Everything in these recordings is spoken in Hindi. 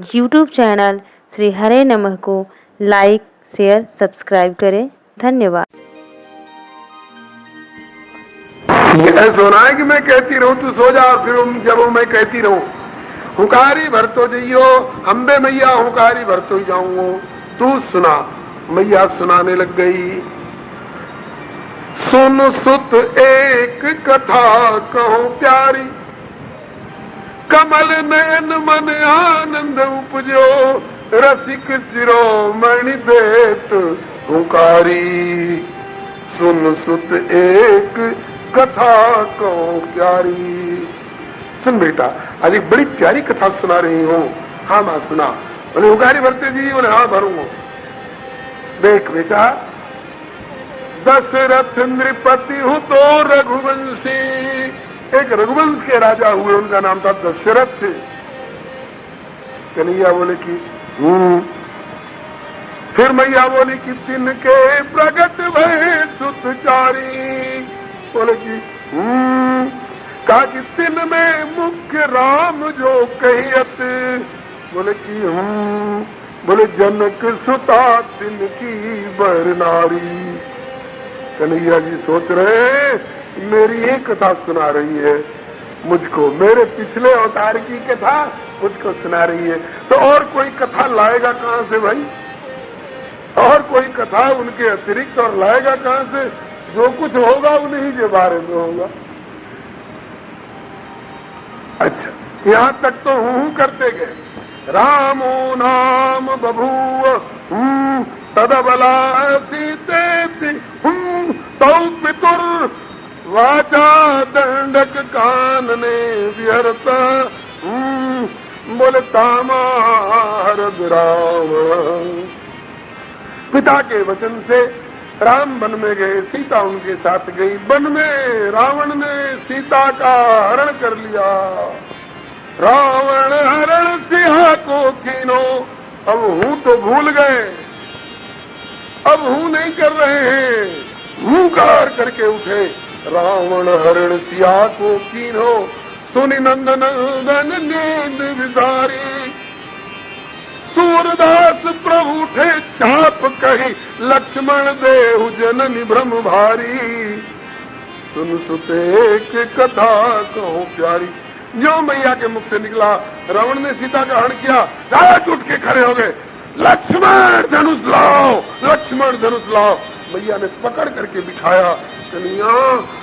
यूट्यूब चैनल श्री हरे नमः को लाइक, शेयर, सब्सक्राइब करें। धन्यवाद। ऐसा होना है कि मैं कहती रहूं तू सो जा, फिर जब मैं कहती रहूं हुकारी भर तो जइयो, अम्बे मैया हुकारी भर तो जाऊंगो, तू सुना। मैया सुनाने लग गई। सुन सुत एक कथा कहो प्यारी, कमल नयन मन आनंद उपजो, रसिक शिरोमणि देत हुकारी। सुन सुत एक कथा कहो प्यारी। सुन बेटा, आज एक बड़ी प्यारी कथा सुना रही हूं। हाँ मां सुना। बोले हुकारी भरते जी? बोले हाँ भरूंगा। देख बेटा, दशरथ नृपति हूं तो रघुवंशी। एक रघुवंश के राजा हुए, उनका नाम था दशरथ। कन्हैया बोले कि फिर मैया बोली कि तिनके प्रगट भय सुतचारी। बोले कि कहा कि तिन में मुख्य राम जो कहियत। बोले कि बोले जनक सुता तिनकी बर नारी। कन्हैया जी सोच रहे हैं मेरी एक कथा सुना रही है मुझको, मेरे पिछले अवतार की कथा मुझको सुना रही है, तो और कोई कथा लाएगा कहां से भाई? और कोई कथा उनके अतिरिक्त और लाएगा कहां से? जो कुछ होगा उन्हीं के बारे में होगा। अच्छा, यहां तक तो हूं करते गए। रामो नाम बभूव तदबला सीते तौ पितुर वाचा दंडक कानने विहरता। बोले तामार राम। पिता के वचन से राम वन में गए, सीता उनके साथ गई। वन में रावण ने सीता का हरण कर लिया। रावण हरण सिंह को कीनो। अब हूं तो भूल गए, अब हूं नहीं कर रहे हैं, हुंकार करके उठे। रावण हरण सिया को कीनो, सुनि नंदन नंदन नींद विसारी। सूरदास प्रभु उठे चाप कही, लक्ष्मण देहु जननी भ्रम भारी। सुन सुते एक कथा कहो प्यारी। जो मैया के मुख से निकला, रावण ने सीता का हरण किया, राज उठ के खड़े हो गए। लक्ष्मण धनुष लाओ, लक्ष्मण धनुष लाओ। मैया ने पकड़ करके बिठाया। कन्हैया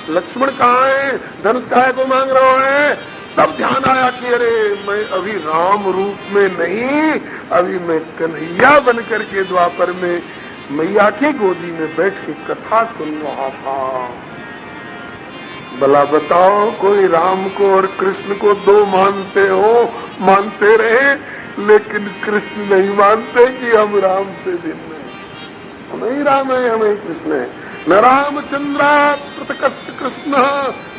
लक्ष्मण कहाँ है? धनुष काहे को मांग रहा है? तब ध्यान आया कि अरे मैं अभी राम रूप में नहीं, अभी मैं कन्हैया बन करके द्वापर में मैया की गोदी में बैठ के कथा सुन रहा था। भला बताओ, कोई राम को और कृष्ण को दो मानते हो? मानते रहे, लेकिन कृष्ण नहीं मानते कि हम राम से भिन्न हैं। हमें ही राम है, हमें ही कृष्ण है। न रामचंद्रा पृथक कृष्ण,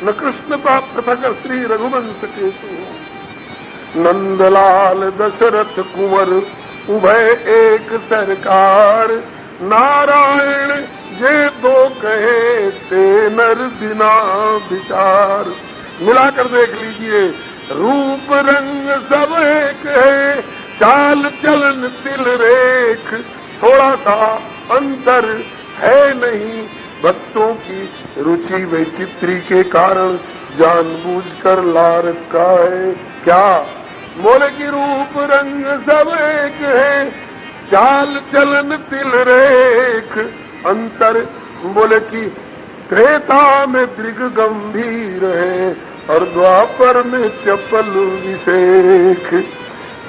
न कृष्ण पृथक श्री रघुवंश केतु। नंदलाल दशरथ कुंवर उभय एक सरकार। नारायण ये दो कहे ते नर बिना विचार। मिलाकर देख लीजिए, रूप रंग सब एक है, चाल चलन तिल रेख थोड़ा सा अंतर है नहीं। भक्तों की रुचि वैचित्री के कारण जानबूझकर ला रखा है। क्या? बोले कि रूप रंग सब एक है, चाल चलन तिल रेख अंतर। बोले कि त्रेता में दृग गंभीर है और द्वापर में चपल विशेख।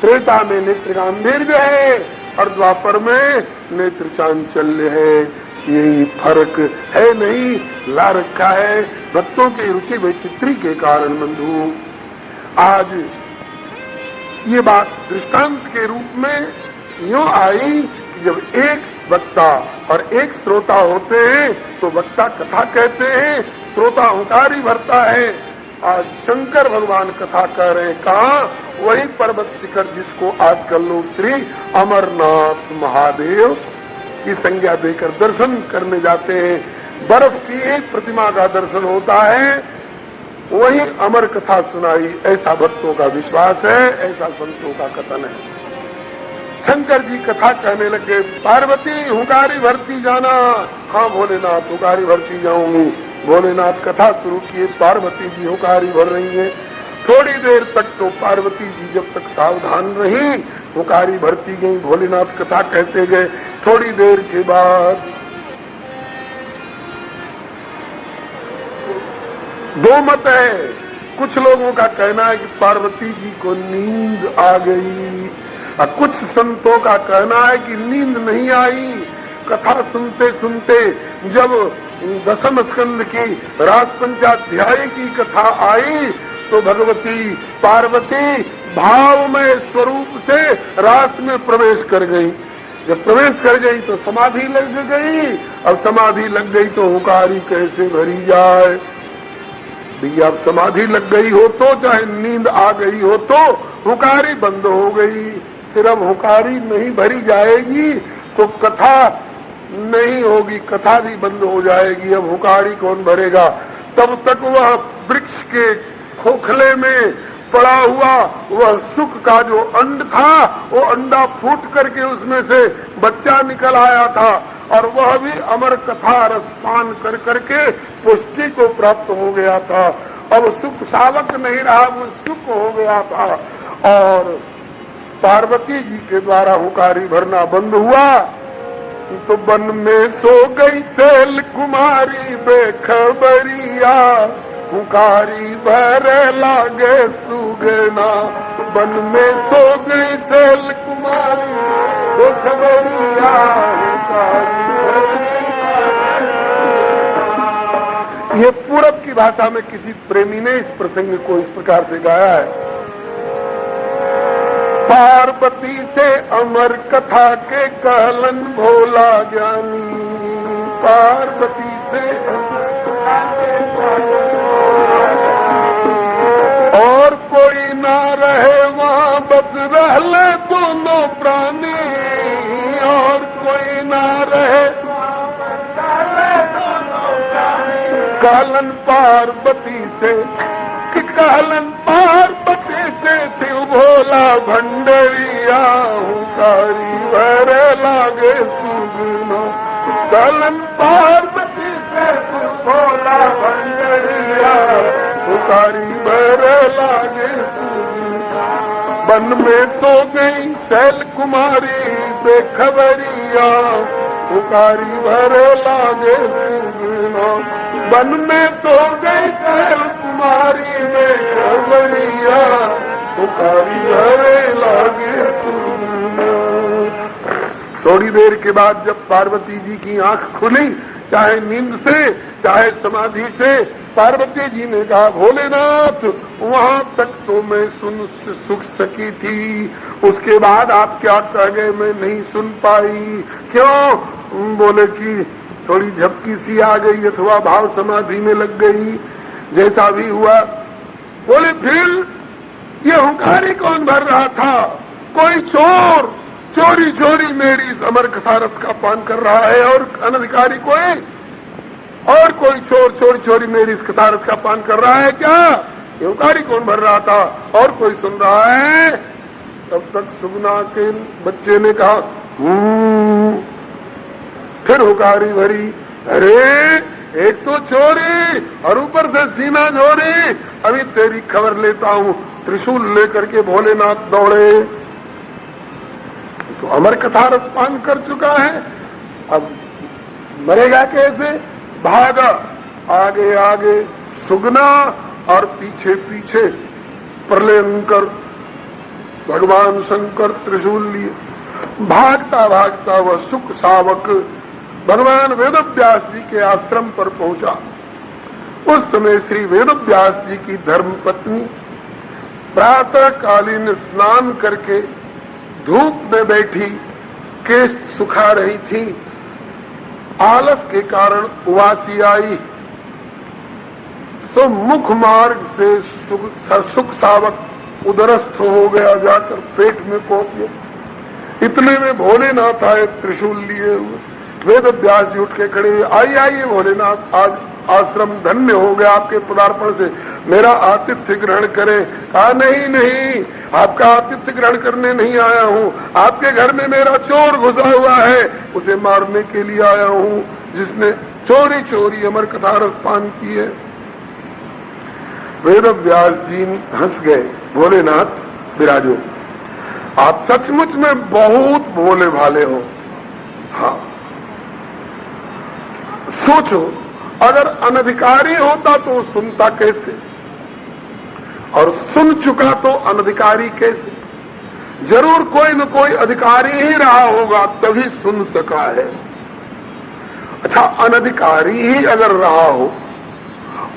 त्रेता में नेत्र गांधीर्य है और द्वापर में नेत्र चांचल्य है। यही फर्क है नहीं, ला रखा है भक्तों की रुचि वैचित्री के कारण। बंधु, आज ये बात दृष्टांत के रूप में यूं आई कि जब एक वक्ता और एक श्रोता होते हैं तो वक्ता कथा कहते हैं, श्रोता हुंकारी भरता है। आज शंकर भगवान कथा कह रहे हैं। कहा? वही पर्वत शिखर जिसको आजकल लोग श्री अमरनाथ महादेव की संज्ञा देकर दर्शन करने जाते हैं। बर्फ की एक प्रतिमा का दर्शन होता है, वही अमर कथा सुनाई, ऐसा भक्तों का विश्वास है, ऐसा संतों का कथन है। शंकर जी कथा कहने लगे, पार्वती हुंकारी भरती जाना। हाँ भोलेनाथ हुंकारी भरती जाऊंगी। भोलेनाथ कथा शुरू किए, पार्वती जी हुंकारी भर रही है। थोड़ी देर तक तो पार्वती जी जब तक सावधान रही, हुंकारी भरती गई, भोलेनाथ कथा कहते गए। थोड़ी देर के बाद दो मत है। कुछ लोगों का कहना है कि पार्वती जी को नींद आ गई, और कुछ संतों का कहना है कि नींद नहीं आई। कथा सुनते सुनते जब दशम स्कंद की रास पंचाध्याय की कथा आई तो भगवती पार्वती भावमय स्वरूप से रास में प्रवेश कर गई। जब प्रवेश कर गई तो समाधि लग गई। अब समाधि लग गई तो हुंकारी कैसे भरी जाए? भैया अब समाधि लग गई हो तो, चाहे नींद आ गई हो तो, हुंकारी बंद हो गई। फिर अब हुंकारी नहीं भरी जाएगी तो कथा नहीं होगी, कथा भी बंद हो जाएगी। अब हुंकारी कौन भरेगा? तब तक वह वृक्ष के खोखले में पड़ा हुआ वह सुख का जो अंड था, वो अंडा फूट करके उसमें से बच्चा निकल आया था, और वह भी अमर कथा रसपान कर करके पुष्टि को प्राप्त हो गया था। अब सुख सावक नहीं रहा, वो सुख हो गया था। और पार्वती जी के द्वारा हुंकारी भरना बंद हुआ तो वन में सो गई सैल कुमारी बेखबरिया, हुंकारी भर लागे सुगना। वन में सो गई सैल कुमारी बेखबरिया, ये पूरब की भाषा में किसी प्रेमी ने इस प्रसंग को इस प्रकार से गाया है। पार्वती से अमर कथा के कहलन भोला ज्ञानी, पार्वती से और कोई ना रहे वहाँ बस रहले दोनों प्राणी, और कोई ना रहे कहलन पार्वती से, कि कहलन पार्वती से शिव भोला भंडरिया, हुंकारी भर लागे सुगना। कहलन पार्वती से शिव भोला भंडरिया, हुंकारी भर लागे सुगना। वन में सो गई सैल कुमारी बेखबरिया, हुंकारी भर लागे सुगना। वन में सो गई सैल कुमारी बेखबरिया, हुंकारी भर लागे सुगना। थोड़ी देर के बाद जब पार्वती जी की आंख खुली, चाहे नींद से चाहे समाधि से, पार्वती जी ने कहा, भोलेनाथ वहां तक तो मैं सुख सकी थी, उसके बाद आप क्या कह गए मैं नहीं सुन पाई। क्यों? बोले कि थोड़ी झपकी सी आ गई अथवा भाव समाधि में लग गई, जैसा भी हुआ। बोले फिर ये हुंकारी कौन भर रहा था? कोई चोर चोरी चोरी मेरी अमर कथा रस का पान कर रहा है, और अनधिकारी कोई और कोई चोर चोरी चोरी मेरी इस कथा रस का पान कर रहा है क्या? ये हुंकारी कौन भर रहा था? और कोई सुन रहा है? तब तक सुगना के बच्चे ने कहा फिर हुंकारी भरी। अरे एक तो चोरी और ऊपर से सीना चोरी, अभी तेरी खबर लेता हूँ। त्रिशूल लेकर के भोलेनाथ दौड़े, तो अमर कथा रस पान कर चुका है, अब मरेगा कैसे? भागा आगे आगे सुगना और पीछे पीछे प्रलयंकर भगवान शंकर त्रिशूल लिए। भागता भागता वह सुख सावक भगवान वेदव्यास जी के आश्रम पर पहुंचा। उस समय श्री वेदव्यास जी की धर्म पत्नी प्रातः कालीन स्नान करके धूप में बैठी केश सुखा रही थी। आलस के कारण उवासी आई, सो मुख मार्ग से सुख सावक उदरस्थ हो गया, जाकर पेट में पहुंच गया। इतने में भोलेनाथ आए त्रिशूल लिए हुए। वेद व्यास जी उठ के खड़े हुए, आइए आइए भोलेनाथ, आज आश्रम धन्य हो गया आपके पदार्पण से, मेरा आतिथ्य ग्रहण करें। कहा नहीं नहीं, आपका आतिथ्य ग्रहण करने नहीं आया हूँ, आपके घर में मेरा चोर घुसा हुआ है, उसे मारने के लिए आया हूँ, जिसने चोरी चोरी अमर कथा रस पान की है। वेद व्यास जी हंस गए, भोलेनाथ विराजो, आप सचमुच में बहुत भोले भाले हो। हाँ, सोचो अगर अनधिकारी होता तो सुनता कैसे, और सुन चुका तो अनधिकारी कैसे? जरूर कोई न कोई अधिकारी ही रहा होगा तभी सुन सका है। अच्छा, अनधिकारी ही अगर रहा हो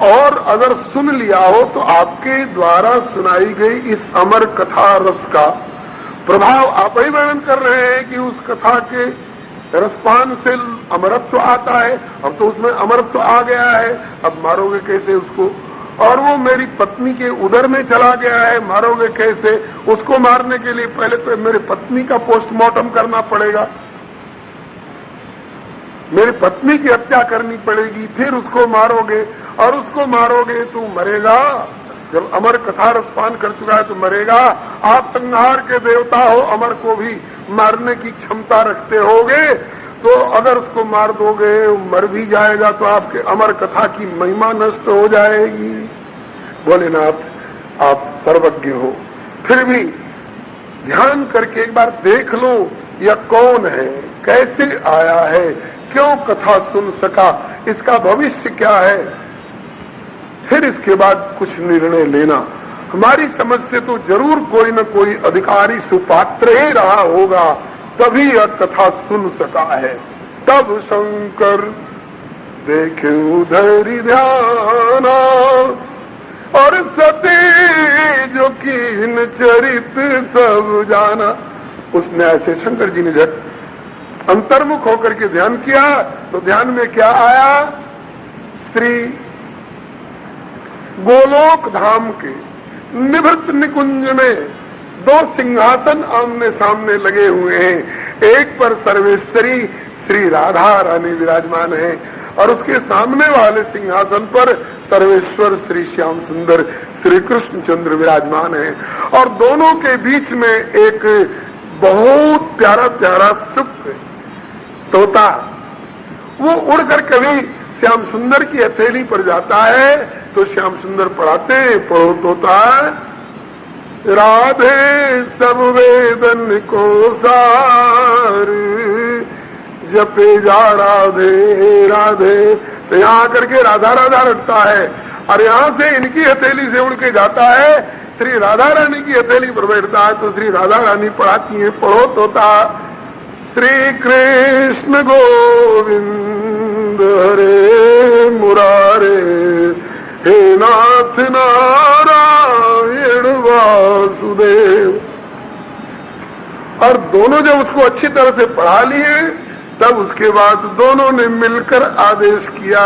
और अगर सुन लिया हो तो आपके द्वारा सुनाई गई इस अमर कथा रस का प्रभाव आप ही वर्णन कर रहे हैं कि उस कथा के रसपान से अमरत्व आता है। अब तो उसमें अमरत्व आ गया है, अब मारोगे कैसे उसको? और वो मेरी पत्नी के उदर में चला गया है, मारोगे कैसे उसको? मारने के लिए पहले तो मेरी पत्नी का पोस्टमार्टम करना पड़ेगा, मेरी पत्नी की हत्या करनी पड़ेगी, फिर उसको मारोगे, और उसको मारोगे तो मरेगा। जब अमर कथा रसपान कर चुका है तो मरेगा। आप संहार के देवता हो, अमर को भी मारने की क्षमता रखते होगे, तो अगर उसको मार दोगे मर भी जाएगा तो आपके अमर कथा की महिमा नष्ट हो जाएगी। भोलेनाथ आप सर्वज्ञ हो, फिर भी ध्यान करके एक बार देख लो यह कौन है, कैसे आया है, क्यों कथा सुन सका, इसका भविष्य क्या है, फिर इसके बाद कुछ निर्णय लेना। हमारी समझ से तो जरूर कोई न कोई अधिकारी सुपात्र ही रहा होगा तभी यह कथा सुन सका है। तब शंकर देखे उधर ध्याना और सती जो कीन चरित सब जाना। उसने ऐसे शंकर जी ने जब अंतर्मुख होकर के ध्यान किया तो ध्यान में क्या आया? श्री गोलोक धाम के निभृत निकुंज में दो सिंहासन आमने सामने लगे हुए हैं। एक पर सर्वेश्वरी श्री राधा रानी विराजमान है और उसके सामने वाले सिंहासन पर सर्वेश्वर श्री श्याम सुंदर श्री कृष्ण चंद्र विराजमान है। और दोनों के बीच में एक बहुत प्यारा प्यारा सुख तोता, वो उड़कर कभी श्याम सुंदर की हथेली पर जाता है तो श्याम सुंदर पढ़ाते हैं, पढ़ो तोता राधे सब वेदन को सार जपे जा राधे राधे। तो यहाँ करके राधा राधा रटता है और यहाँ से इनकी हथेली से उड़ के जाता है, श्री राधा रानी की हथेली पर बैठता है तो श्री राधा रानी पढ़ाती है, पढ़ो तोता श्री कृष्ण गोविंद हरे मुरारे हे नाथ नारायण वासुदेव। और दोनों जब उसको अच्छी तरह से पढ़ा लिए तब उसके बाद दोनों ने मिलकर आदेश किया,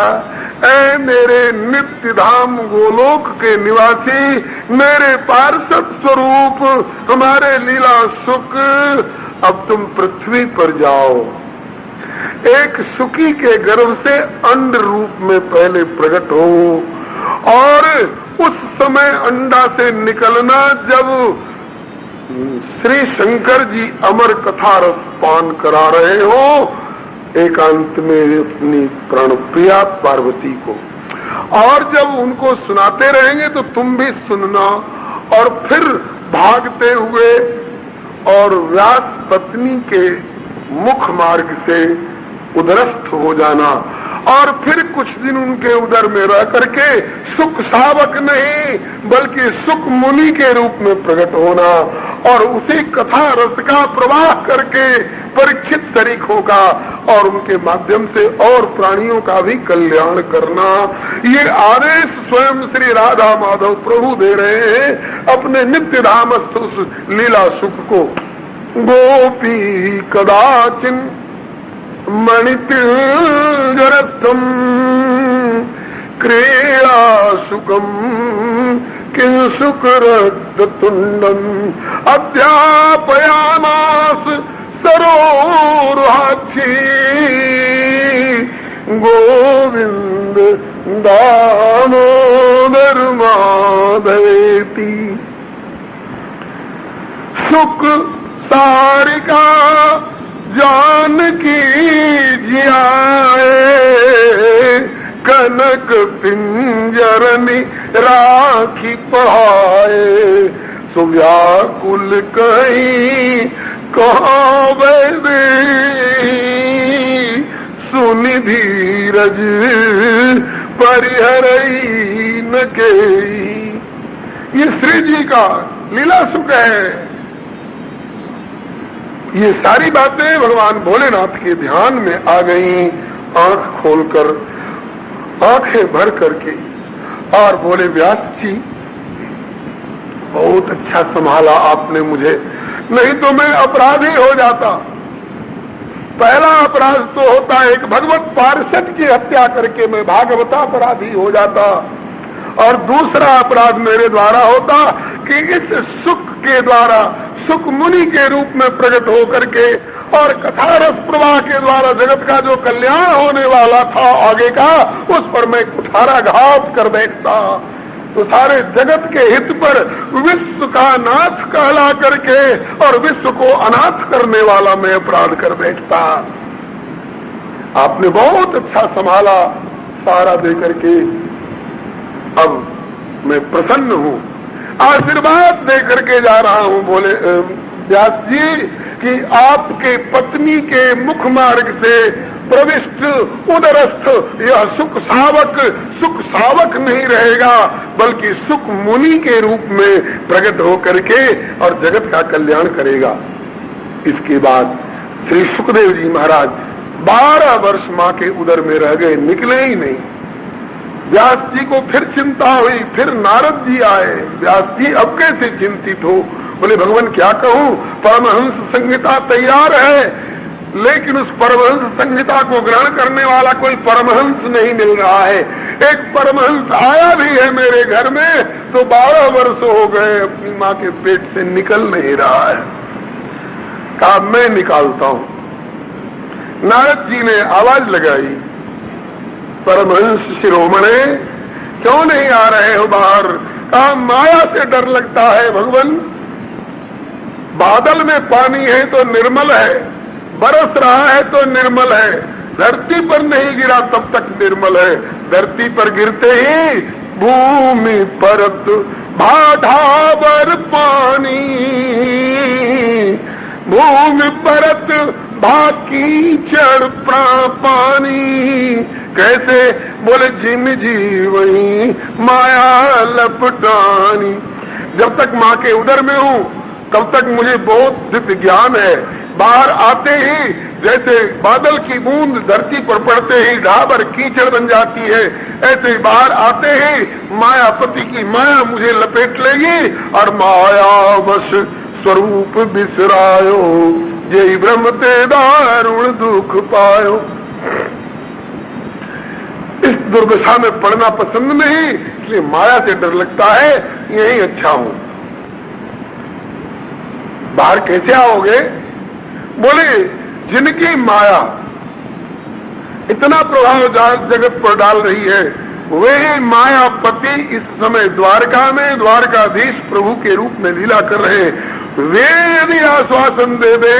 ऐ मेरे नित्य धाम गोलोक के निवासी, मेरे पार्षद स्वरूप, हमारे लीला सुख, अब तुम पृथ्वी पर जाओ। एक सुखी के गर्भ से अंड रूप में पहले प्रकट हो और उस समय अंडा से निकलना जब श्री शंकर जी अमर कथा रस पान करा रहे हो एकांत में अपनी प्राणप्रिया पार्वती को, और जब उनको सुनाते रहेंगे तो तुम भी सुनना और फिर भागते हुए और व्यास पत्नी के मुख मार्ग से उदरस्थ हो जाना और फिर कुछ दिन उनके उदर में रह करके सुख शावक नहीं बल्कि सुख मुनि के रूप में प्रकट होना और उसी कथा रस का प्रवाह करके परीक्षित तरीकों का और उनके माध्यम से और प्राणियों का भी कल्याण करना। ये आदेश स्वयं श्री राधा माधव प्रभु दे रहे हैं अपने नित्य धामस्थ उस लीला सुख को। गोपी कदाचिन मणितिलजरस्थम क्रिया सुखम किं सुकृतुंडम अध्यापयामास सरोरुहाक्षी गोविंद दामोदर माधवेति। सुख सारिका जानकी जियाए, कनक पिंजरनी राखी पहाए। सुव्याकुल कहीं कहावे दे, सुनि धीरज परिहरई न केई। ये श्री जी का लीला सुख है। ये सारी बातें भगवान भोलेनाथ के ध्यान में आ गई, आंख खोलकर, आंखें भर करके, और बोले व्यास जी बहुत अच्छा संभाला आपने मुझे, नहीं तो मैं अपराधी हो जाता। पहला अपराध तो होता है एक भगवत पार्षद की हत्या करके मैं भागवता अपराधी हो जाता, और दूसरा अपराध मेरे द्वारा होता कि इस सुख के द्वारा, सुख मुनि के रूप में प्रकट होकर के और कथा रस प्रवाह के द्वारा जगत का जो कल्याण होने वाला था आगे का, उस पर मैं कुठाराघात कर बैठता। तो सारे जगत के हित पर विश्व का नाथ कहला करके और विश्व को अनाथ करने वाला मैं अपराध कर बैठता। आपने बहुत अच्छा संभाला सारा दे करके, अब मैं प्रसन्न हूं, आशीर्वाद दे करके जा रहा हूं। बोले व्यास जी कि आपके पत्नी के मुख मार्ग से प्रविष्ट उदरस्थ यह सुख सावक नहीं रहेगा, बल्कि सुख मुनि के रूप में प्रकट होकर के और जगत का कल्याण करेगा। इसके बाद श्री सुखदेव जी महाराज 12 वर्ष मां के उदर में रह गए, निकले ही नहीं। व्यास जी को फिर चिंता हुई, फिर नारद जी आए। व्यास जी अब कैसे चिंतित हो? बोले भगवान क्या कहूं, परमहंस संहिता तैयार है, लेकिन उस परमहंस संहिता को ग्रहण करने वाला कोई परमहंस नहीं मिल रहा है। एक परमहंस आया भी है मेरे घर में तो 12 वर्ष हो गए अपनी मां के पेट से निकल नहीं रहा है। कहा मैं निकालता हूं। नारद जी ने आवाज लगाई, परमहंस शिरोमणे क्यों नहीं आ रहे हो बाहर? कहा माया से डर लगता है भगवान, बादल में पानी है तो निर्मल है, बरस रहा है तो निर्मल है, धरती पर नहीं गिरा तब तक निर्मल है, धरती पर गिरते ही भूमि परत भाठावर पानी, भूमि परत भाकी चढ़ पानी। कैसे? बोले जिम जी वही माया लपटानी। जब तक माँ के उदर में हूँ तब तक मुझे बहुत दिव्य ज्ञान है, बाहर आते ही जैसे बादल की बूंद धरती पर पड़ते ही ढाबर कीचड़ बन जाती है, ऐसे ही बाहर आते ही मायापति की माया मुझे लपेट लेगी और मायावश स्वरूप बिसरायो, जय ब्रह्म ते दारुण दुख पायो। इस दुर्दशा में पड़ना पसंद नहीं, इसलिए माया से डर लगता है, यही अच्छा हूं। बाहर कैसे आओगे? बोले जिनकी माया इतना प्रभाव जगत पर डाल रही है, वे मायापति इस समय द्वारका में द्वारकाधीश प्रभु के रूप में लीला कर रहे हैं। वे यदि आश्वासन दे दे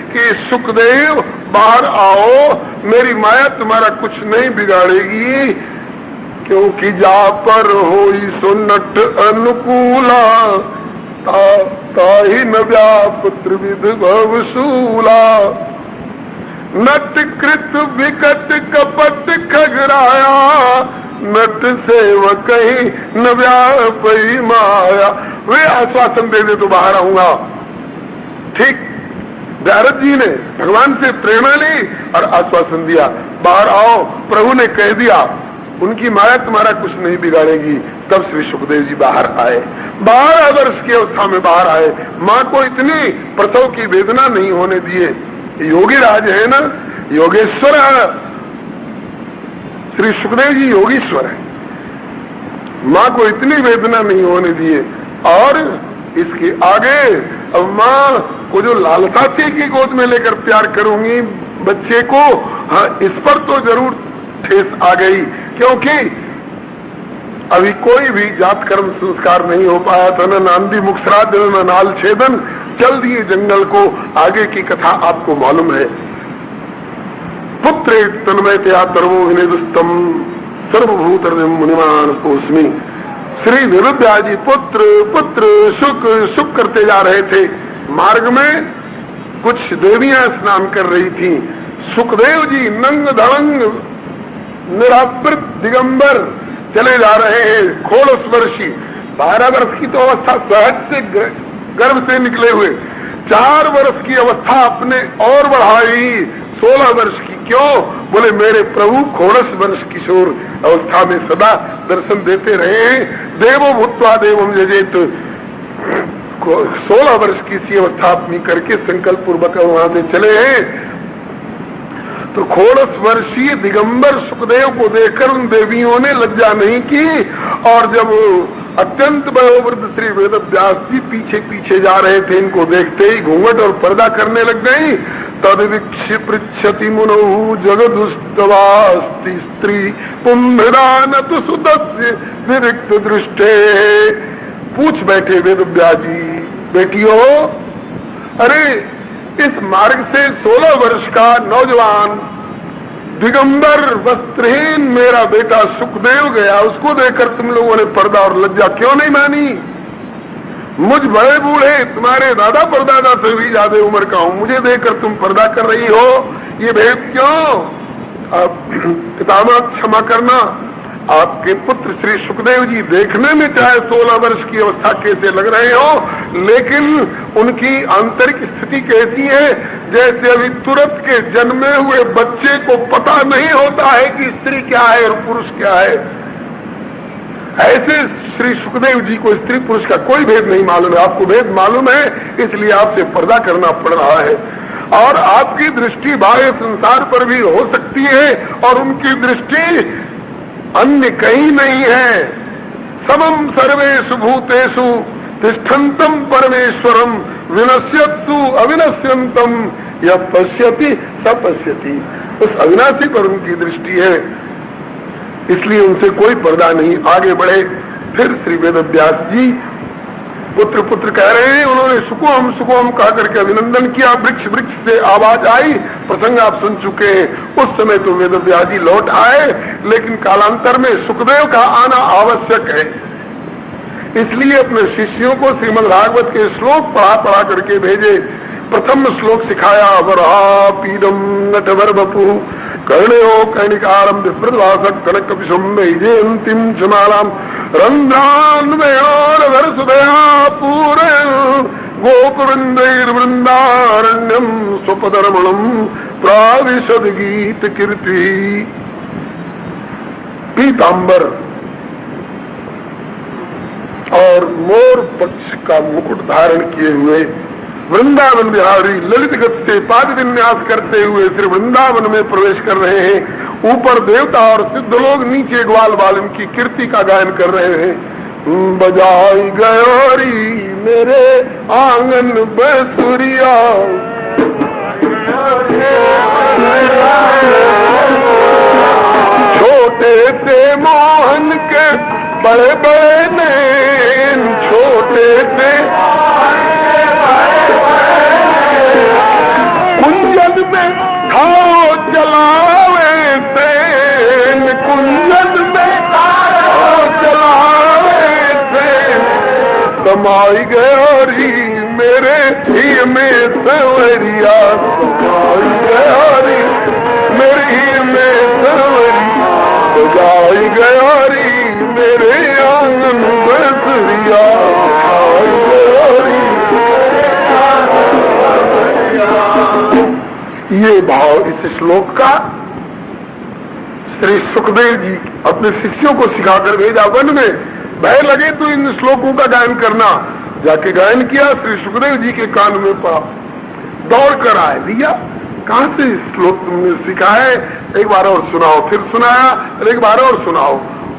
कि सुखदेव बाहर आओ, मेरी माया तुम्हारा कुछ नहीं बिगाड़ेगी, क्योंकि जा पर होई सो नट अनुकूला, ताहि न व्याप त्रिविध भवशूला, नट कृत विकट कपट खगराया, नट सेवक ही न व्यापी माया। वे आश्वासन दे दे तो बाहर आऊंगा। ठीक नारद जी ने भगवान से प्रेरणा ली और आश्वासन दिया, बाहर आओ। प्रभु ने कह दिया उनकी माया तुम्हारा कुछ नहीं बिगाड़ेगी। तब श्री सुखदेव जी बाहर आए, 12 वर्ष की अवस्था में बाहर आए। माँ को इतनी प्रसव की वेदना नहीं होने दिए। योगी राज है ना, योगेश्वर है, श्री सुखदेव जी योगीश्वर है। माँ को इतनी वेदना नहीं होने दिए। और इसके आगे अब माँ को जो लालसा थी कि गोद में लेकर प्यार करूंगी बच्चे को, हाँ इस पर तो जरूर ठेस आ गई, क्योंकि अभी कोई भी जात कर्म संस्कार नहीं हो पाया था, न नांदी मुख श्राद्ध, न नाल छेदन, चल दिए जंगल को। आगे की कथा आपको मालूम है। पुत्र तन्मयतया तर्वो विनिदुस्तम सर्वभूत मुनिमान पोस्मी। श्री विरुद्धा जी पुत्र पुत्र सुख सुख करते जा रहे थे। मार्ग में कुछ देवियां स्नान कर रही थी। सुखदेव जी नंग धड़ंग निरावृत दिगंबर चले जा रहे हैं। 16 वर्षी, 12 वर्ष की तो अवस्था सहज से गर्भ से निकले हुए, 4 वर्ष की अवस्था अपने और बढ़ाई 16 वर्ष की। क्यों? बोले मेरे प्रभु 16 वर्ष किशोर अवस्था में सदा दर्शन देते रहे। देवो भूत्वा देवम जजेत, 16 वर्ष की सी अवस्था अपनी करके संकल्प पूर्वक वहां से चले हैं। तो 16 वर्षीय दिगंबर सुखदेव को देखकर उन देवियों ने लज्जा नहीं की, और जब अत्यंत वयोवृद्ध श्री वेद व्यास जी पीछे पीछे जा रहे थे, इनको देखते ही घूंघट और पर्दा करने लग गई। तदवीक्ष पृच्छति मुनौ जगदुस्तवास्ति स्त्री पुंभदान तो सुदस्य विरिक्त दृष्टे। पूछ बैठे वेद व्यास जी, बेटियों, अरे इस मार्ग से 16 वर्ष का नौजवान दिगंबर वस्त्रहीन मेरा बेटा सुखदेव गया, उसको देखकर तुम लोगों ने पर्दा और लज्जा क्यों नहीं मानी? मुझ बड़े बूढ़े तुम्हारे दादा परदादा से भी ज्यादा उम्र का हूं, मुझे देखकर तुम पर्दा कर रही हो, ये भेद क्यों? पितामह क्षमा करना, आपके पुत्र श्री सुखदेव जी देखने में चाहे 16 वर्ष की अवस्था कैसे लग रहे हो, लेकिन उनकी आंतरिक स्थिति कैसी है, जैसे अभी तुरंत के जन्मे हुए बच्चे को पता नहीं होता है कि स्त्री क्या है और पुरुष क्या है, ऐसे श्री सुखदेव जी को स्त्री पुरुष का कोई भेद नहीं मालूम है। आपको भेद मालूम है, इसलिए आपसे पर्दा करना पड़ रहा है। और आपकी दृष्टि बाह्य संसार पर भी हो सकती है, और उनकी दृष्टि अन्य कहीं नहीं है। समम सर्वेषु भूतेषु तिष्ठन्तम परमेश्वरम विनश्यत्सु अविनश्यन्तम यः पश्यति स पश्यति। उस अविनाशी पर उनकी दृष्टि है, इसलिए उनसे कोई पर्दा नहीं। आगे बढ़े। फिर श्री वेद व्यास जी पुत्र पुत्र कह रहे हैं, उन्होंने सुखोम कहा करके अभिनंदन किया। वृक्ष वृक्ष से आवाज आई, प्रसंग आप सुन चुके हैं। उस समय तो वेद व्यास जी लौट आए, लेकिन कालांतर में सुखदेव का आना आवश्यक है, इसलिए अपने शिष्यों को श्रीमद् भागवत के श्लोक पढ़ा करके भेजे। प्रथम श्लोक सिखाया, वरा पीडम नटवर बपु कर्णयो कर्णिकारम विप्रद्वासक कनक विषम चमालाम रंध्रान्वयोर वरसुदया पूरे गोकुवृंदैर वृंदारण्यम स्वपदरमणम प्राविशद गीत कीर्ति। पीतांबर और मोर पक्ष का मुकुट धारण किए हुए वृंदावन बिहारी ललित गति से पाद विन्यास करते हुए श्री वृंदावन में प्रवेश कर रहे हैं। ऊपर देवता और सिद्ध लोग, नीचे ग्वाल बाल की कीर्ति का गायन कर रहे हैं। बजाई गयोरी मेरे आंगन बसुरिया, छोटे से मोहन के बड़े बड़े नैन, छोटे से कुंजन में खाओ चलावे सेन, कुंजन में खाओ चलावे सेन। समाई गयोरी मेरे ही में सवरिया, समाई गयोरी मेरे ही में सवरिया, बजाई गयोरी मेरे आंगन बसरिया, बजाई गयोरी। ये भाव इस श्लोक का श्री सुखदेव जी अपने शिष्यों को सिखाकर भेजा। वन में भय लगे तो इन श्लोकों का गायन करना। जाके गायन किया, श्री सुखदेव जी के कान में पड़ा, दौड़ कर आए, भैया कहां से श्लोक तुमने सीखा है, एक बार और सुनाओ। फिर सुनाया, एक बार और सुनाओ।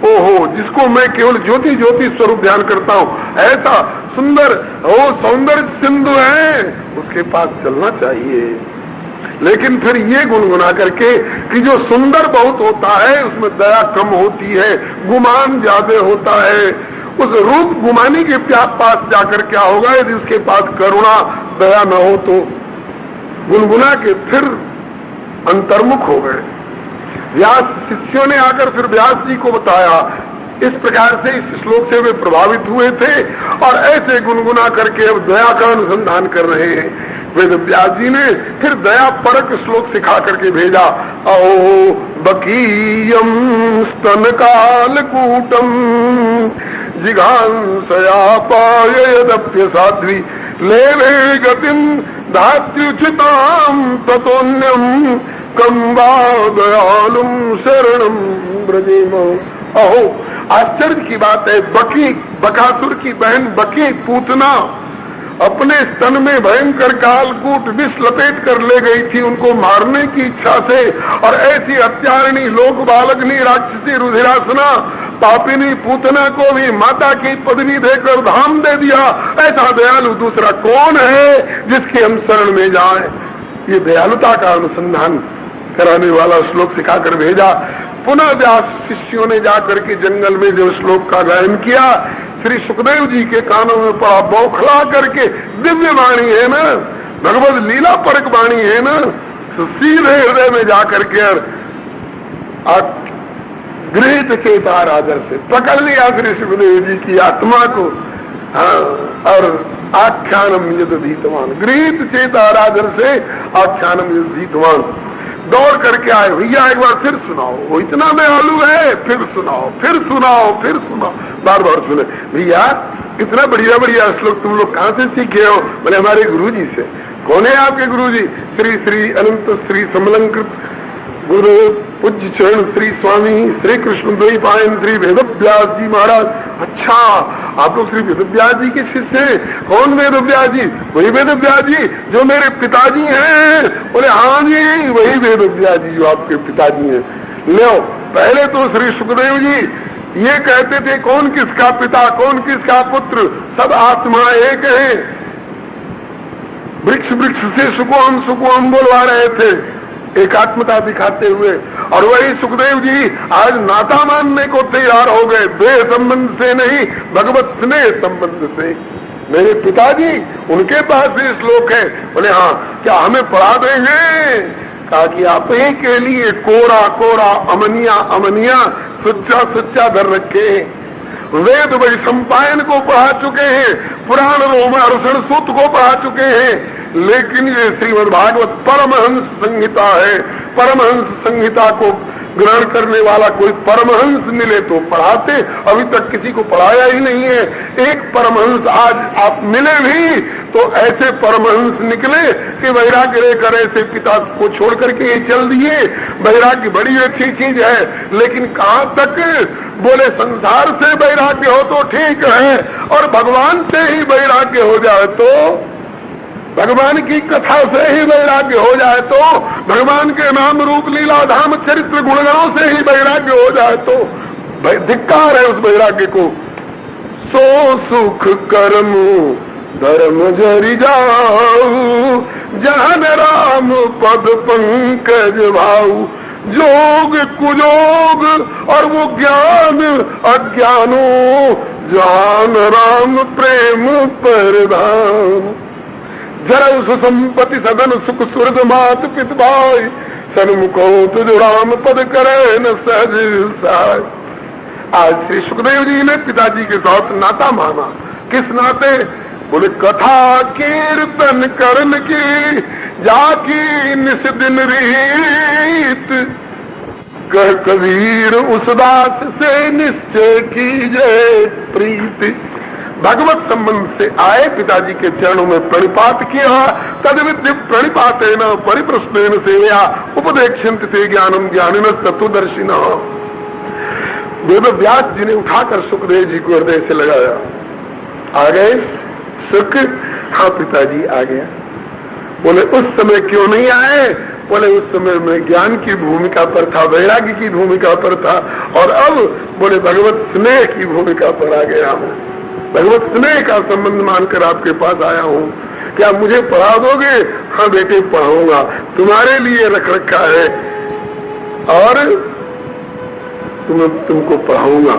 ओहो, जिसको मैं केवल ज्योति ज्योति स्वरूप ध्यान करता हूँ, ऐसा सुंदर वो सौंदर्य सिंधु है, उसके पास चलना चाहिए। लेकिन फिर ये गुनगुना करके कि जो सुंदर बहुत होता है उसमें दया कम होती है, गुमान ज्यादा होता है। उस रूप गुमानी के पास जाकर क्या होगा यदि उसके पास करुणा दया न हो तो? गुनगुना के फिर अंतर्मुख हो गए। व्यास शिष्यों ने आकर फिर व्यास जी को बताया। इस प्रकार से इस श्लोक से वे प्रभावित हुए थे और ऐसे गुनगुना करके अब दया का अनुसंधान कर रहे हैं। वेद व्यास जी ने फिर दया परक श्लोक सिखा करके भेजा। अहो बकीयम स्तन काल कूटम जिघांसया पायदप्य साध्वी लेवे गतिम धात्युचिताम ततोन्यम कम वा दयालुम शरणम ब्रजेम। अहो आश्चर्य की बात है, बकी बकासुर की बहन बकी पूतना अपने स्तन में भयंकर कालकूट विष लपेट कर ले गई थी उनको मारने की इच्छा से, और ऐसी हत्यारिणी लोक बालकनी राक्षसी रुधिरासना पापिनी पूतना को भी माता की पदवी देकर धाम दे दिया। ऐसा दयालु दूसरा कौन है जिसके हम शरण में जाएं? ये दयालुता का अनुसंधान कराने वाला श्लोक सिखाकर भेजा। पुनः व्यास शिष्यों ने जाकर के जंगल में जो श्लोक का गायन किया, श्री सुखदेव जी के कानों में पड़ा, बौखला करके दिव्य वाणी है ना, भगवत लीला परक वाणी है ना, तो सीधे हृदय में जाकर के गृहित चेतार आदर से पकड़ लिया श्री सुखदेव जी की आत्मा को। हाँ, और आख्यानम यद भीतवान, गृहित चेतार आदर से आख्यानम यद भीतवान दौड़ करके आए। भैया एक बार फिर सुनाओ, वो इतना दयालु है, फिर सुनाओ, फिर सुनाओ, फिर सुनाओ, बार बार सुने। भैया इतना बढ़िया बढ़िया श्लोक तुम लोग कहाँ से सीखे हो? बोले हमारे गुरु जी से। कौन है आपके गुरु जी? श्री श्री अनंत श्री समलंकृत गुरु पूज्य चरण श्री स्वामी श्री कृष्ण द्वैपायन श्री वेदव्यास जी महाराज। अच्छा, आप लोग श्री वेदव्यास जी के शिष्य हैं? कौन वेदव्यास जी? वही वेदव्यास जी जो मेरे पिताजी हैं। बोले हाँ जी, वही वेदव्यास जी जो आपके पिताजी हैं। लो, पहले तो श्री सुखदेव जी ये कहते थे कौन किसका पिता कौन किसका पुत्र, सब आत्मा एक है। वृक्ष वृक्ष से सुखोम बोलवा रहे थे एकात्मता दिखाते हुए, और वही सुखदेव जी आज नाता मानने को तैयार हो गए, देह संबंध से नहीं भगवत स्नेह संबंध से। मेरे पिताजी उनके पास ये श्लोक है। बोले हाँ, क्या हमें पढ़ा देंगे? कहा कि आप ही के लिए कोरा कोरा अमनिया अमनिया सुच्चा सुच्चा धर रखे हैं। वेद वैशंपायन को पढ़ा चुके हैं, पुराण रोमार्षण सूत को पढ़ा चुके हैं, लेकिन ये श्रीमद् भागवत परमहंस संहिता है। परमहंस संहिता को ग्रहण करने वाला कोई परमहंस मिले तो पढ़ाते, अभी तक किसी को पढ़ाया ही नहीं है। एक परमहंस आज आप मिले भी तो ऐसे परमहंस निकले कि वैराग्य लेकर ऐसे पिता को छोड़ करके ये चल दिए। वैराग्य बड़ी अच्छी चीज है, लेकिन कहाँ तक? बोले संसार से वैराग्य हो तो ठीक है, और भगवान से ही वैराग्य हो जाए तो, भगवान की कथा से ही वैराग्य हो जाए तो, भगवान के नाम रूप लीला धाम चरित्र गुणगणों से ही वैराग्य हो जाए तो धिक्कार है उस वैराग्य को। सो सुख कर्म धर्म जरि जाऊ, जहन राम पद पंकज भाऊ। जोग कुजोग और वो ज्ञान अज्ञानो, जान राम प्रेम परधाम। जरा उस संपत्ति सदन सुख सुरद मात पित भाई, सन्मुखो तुझ राम पद करे न सहज सहाय। आज श्री सुखदेव जी ने पिताजी के साथ नाता माना। किस नाते? बोले कथा कीर्तन करन की जाकी निस दिन रीत, कह कबीर उस दास से निश्चय कीजिए प्रीति। भगवत संबंध से आए, पिताजी के चरणों में प्रणिपात किया। तद विद्य प्रणिपाते न परिप्रश्न सेवया उपदेक्षन्ति ते ज्ञानम ज्ञानिन तत्वदर्शिन। वेद व्यास जी ने उठाकर सुखदेव जी को हृदय से लगाया। आ गए सुख? हाँ पिताजी आ गया। बोले उस समय क्यों नहीं आए? बोले उस समय मैं ज्ञान की भूमिका पर था, वैराग्य की भूमिका पर था, और अब बोले भगवत स्नेह की भूमिका पर आ गया हूँ। भगवत स्नेह का संबंध मानकर आपके पास आया हूँ क्या मुझे पढ़ा दोगे? हाँ बेटे पढ़ाऊंगा, तुम्हारे लिए रख रखा है और तुमको पढ़ाऊंगा।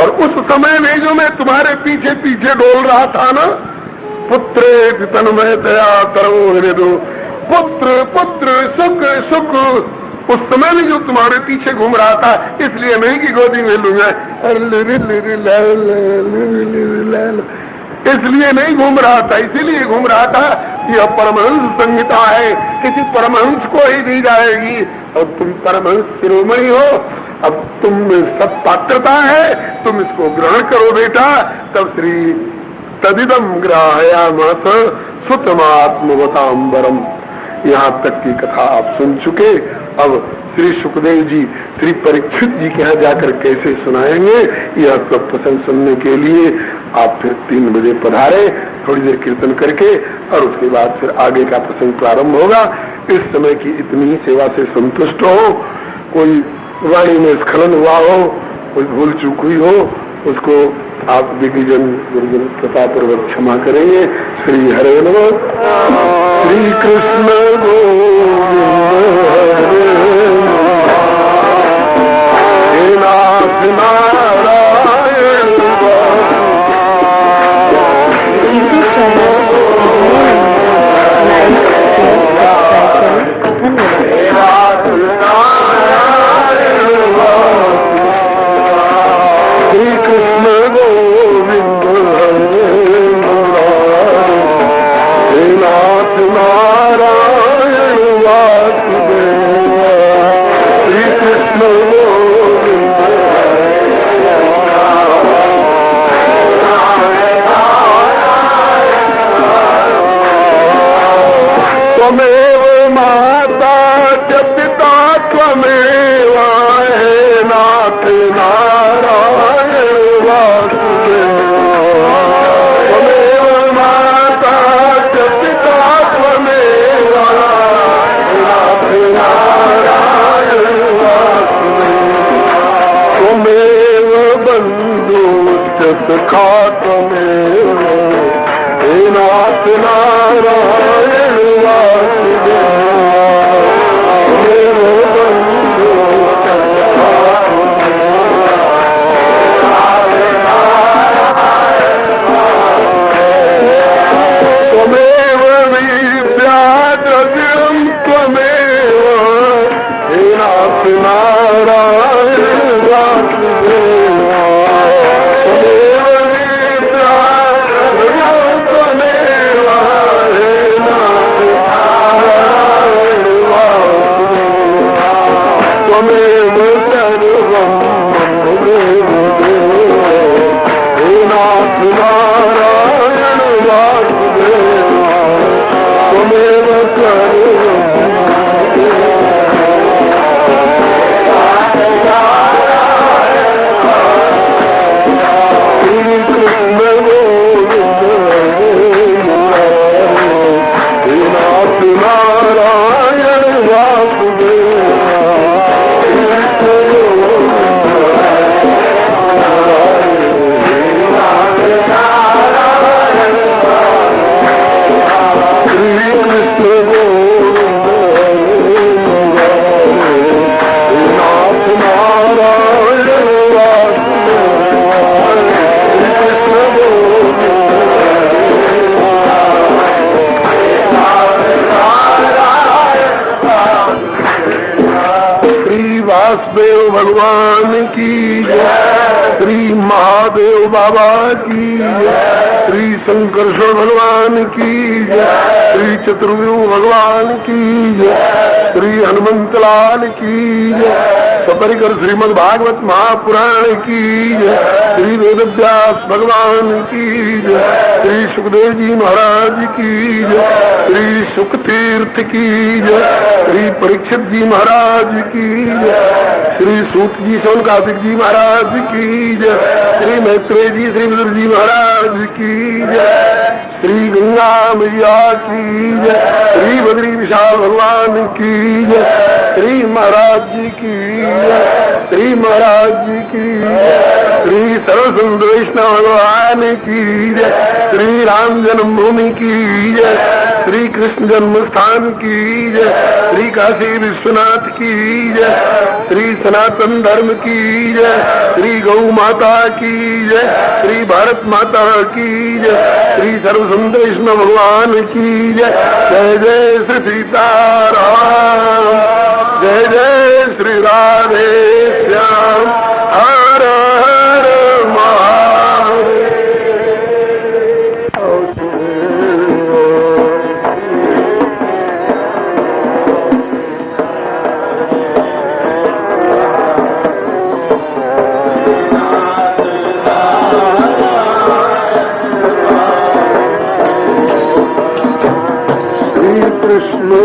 और उस समय में जो मैं तुम्हारे पीछे पीछे डोल रहा था ना, पुत्र तन्मय दया तरंग हृदय, पुत्र पुत्र सुख सुख, उस समय में जो तुम्हारे पीछे घूम रहा था, इसलिए नहीं कि गोदी में लूंगा, इसलिए नहीं घूम रहा था, इसीलिए घूम रहा था। यह परमहंस संहिता है, किसी परमहंस को ही दी जाएगी। और तुम परमहंस शिरोमणि हो, अब तुम सब पात्रता है, तुम इसको ग्रहण करो बेटा। तब श्री तदिदम ग्राहयामास सुतमात्मवतांबरम, यहाँ तक की कथा आप सुन चुके। अब श्री सुखदेव जी श्री परीक्षित जी के यहाँ जाकर कैसे सुनाएंगे, यह सब प्रसंग सुनने के लिए आप फिर 3 बजे पधारे, थोड़ी देर कीर्तन करके, और उसके बाद फिर आगे का प्रसंग प्रारंभ होगा। इस समय की इतनी सेवा से संतुष्ट हो, कोई वाणी में स्खलन हुआ हो, कोई भूल चूक हुई हो, उसको आप विधिजन गुरुजन कृपा पूर्वक क्षमा करेंगे। श्री हरे नमः। श्री कृष्ण गोविंद हे नाथ Narayan. YouTube channel like share subscribe करें। धन्यवाद। श्री कृष्ण गोविंद हे नाथ नारायण वासुदेव। श्री कृष्ण गोविंद त्वमेव माता च पिता त्वमेव हे नाथ नारायण वासुदेव। त्वमेव माता च पिता त्वमेव हे नाथ नारायण वासुदेव। त्वमेव बन्धुश्च सखा त्वमेव हे नाथ नारायण वासुदेव। त्वमेव बन्धुश्च सखा त्वमेव विद्या द्रव्यं त्वमेव हे नाथ नारायण वासुदेव। त्वमेव विद्या द्रव्यं त्वमेव हे नाथ नारायण वासुदेव। त्वमेव सर्वं त्वमेव देव हे नाथ नारायण वासुदेव। त्वमेव सर्वं श्री कृष्ण गोविंद हे नाथ नारायण वासुदेव। श्री कृष्ण गोविंद हे नाथ नारायण वासुदेव। श्री कृष्ण गोविंद श्री वासुदेव भगवान की जय। श्री महादेव बाबा की जय। श्री शंकरश्वर भगवान की जय। श्री चतुर्व्यूह भगवान की जय। श्री हनुमंतलाल की जय। सपरिकर श्रीमद् भागवत महापुराण की जय। श्री वेदव्यास भगवान की जय। श्री सुखदेव जी महाराज की जय। श्री सुखतीर्थ की जय। श्री परीक्षित जी महाराज की जय। श्री सूत जी सोनकादिक जी महाराज की जय। श्री मैत्रेय जी श्री विदुर जी महाराज की जय। श्री गंगा मैया की जय। श्री बद्री विशाल भगवान की जय। श्री महाराज जी की जय। श्री महाराज जी की जय, श्री सर्वसुंदर वैष्णव भगवान की जय, श्री राम जन्मभूमि की जय, श्री कृष्ण जन्म स्थान की जय, श्री काशी विश्वनाथ की जय, श्री सनातन धर्म की जय, श्री गौ माता की जय, श्री भारत माता की जय, श्री सर्वसुंदर वैष्णव भगवान की जय। जय जय श्री सीताराम, जय जय श्री राधे श्याम, हर हर महादेव। श्री कृष्ण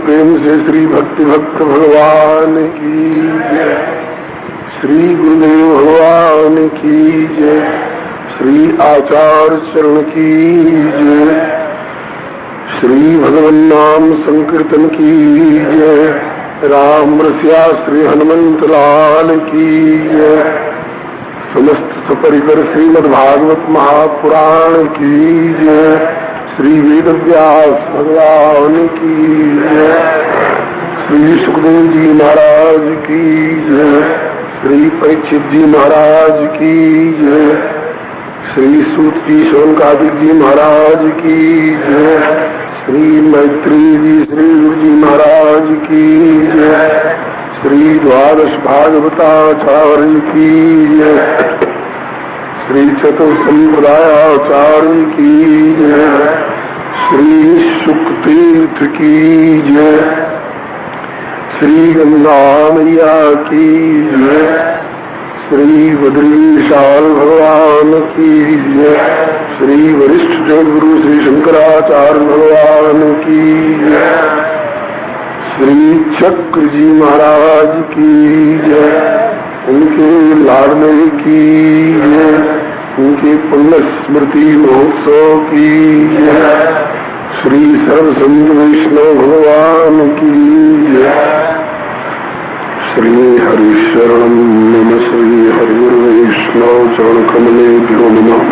प्रेम से श्री भक्ति भक्त भगवान की जय, श्री गुरुदेव भगवान की जय, श्री आचार्य चरण की जय, श्री भगवान नाम संकीर्तन की जय, राम रसिया श्री हनुमंत लाल की जय, समस्त सपरिकर श्रीमद् भागवत महापुराण की जय, श्री वेद व्यास भगवान की जय, श्री सुखदेव जी महाराज की जय, श्री परीक्षित जी महाराज की जय, श्री सूत जी शौनकादिक जी महाराज की जय, श्री मैत्री जी श्री गुरु जी महाराज की जय, श्री द्वादश भागवताचार्य की जय, श्री चतुर्थ संप्रदायाचार्य की जय, श्री सुखतीर्थ की जय, श्री गंगा मैया की जय, श्री बद्री विशाल भगवान की जय, श्री वरिष्ठ जगद्गुरु श्री शंकराचार्य भगवान की जय, श्री चक्र जी महाराज की जय, उनके लाडले की जय, उनके पुण्य स्मृति महोत्सव की जय, श्री सर्वसंग वैष्णव भगवान की जय, श्री हरिशरणं नमः, श्री हरिवैष्णव चरण कमलेभ्यो नमः।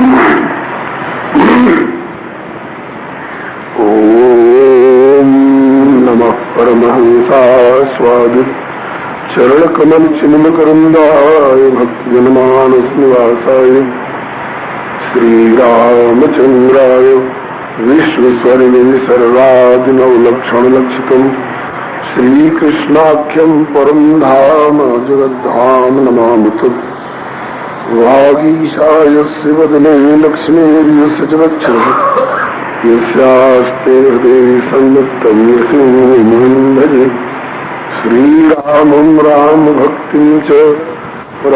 ओम नमः परमहंसास्वाद चरण कमल चिन्म करंदाय भक्त जनमानस निवासाय श्री रामचंद्राय विश्वस्वरिणी सर्वादिनौ लक्षण लक्षितम् श्रीकृष्णाख्यं परं धाम जगद्धाम नमामि तत् वागीशायस्य वदने लक्ष्मीर्यस्य च वक्षसि यस्यास्ते हृदये संयुक्तं नृसिंहं भजे श्रीरामं रामभक्तिं च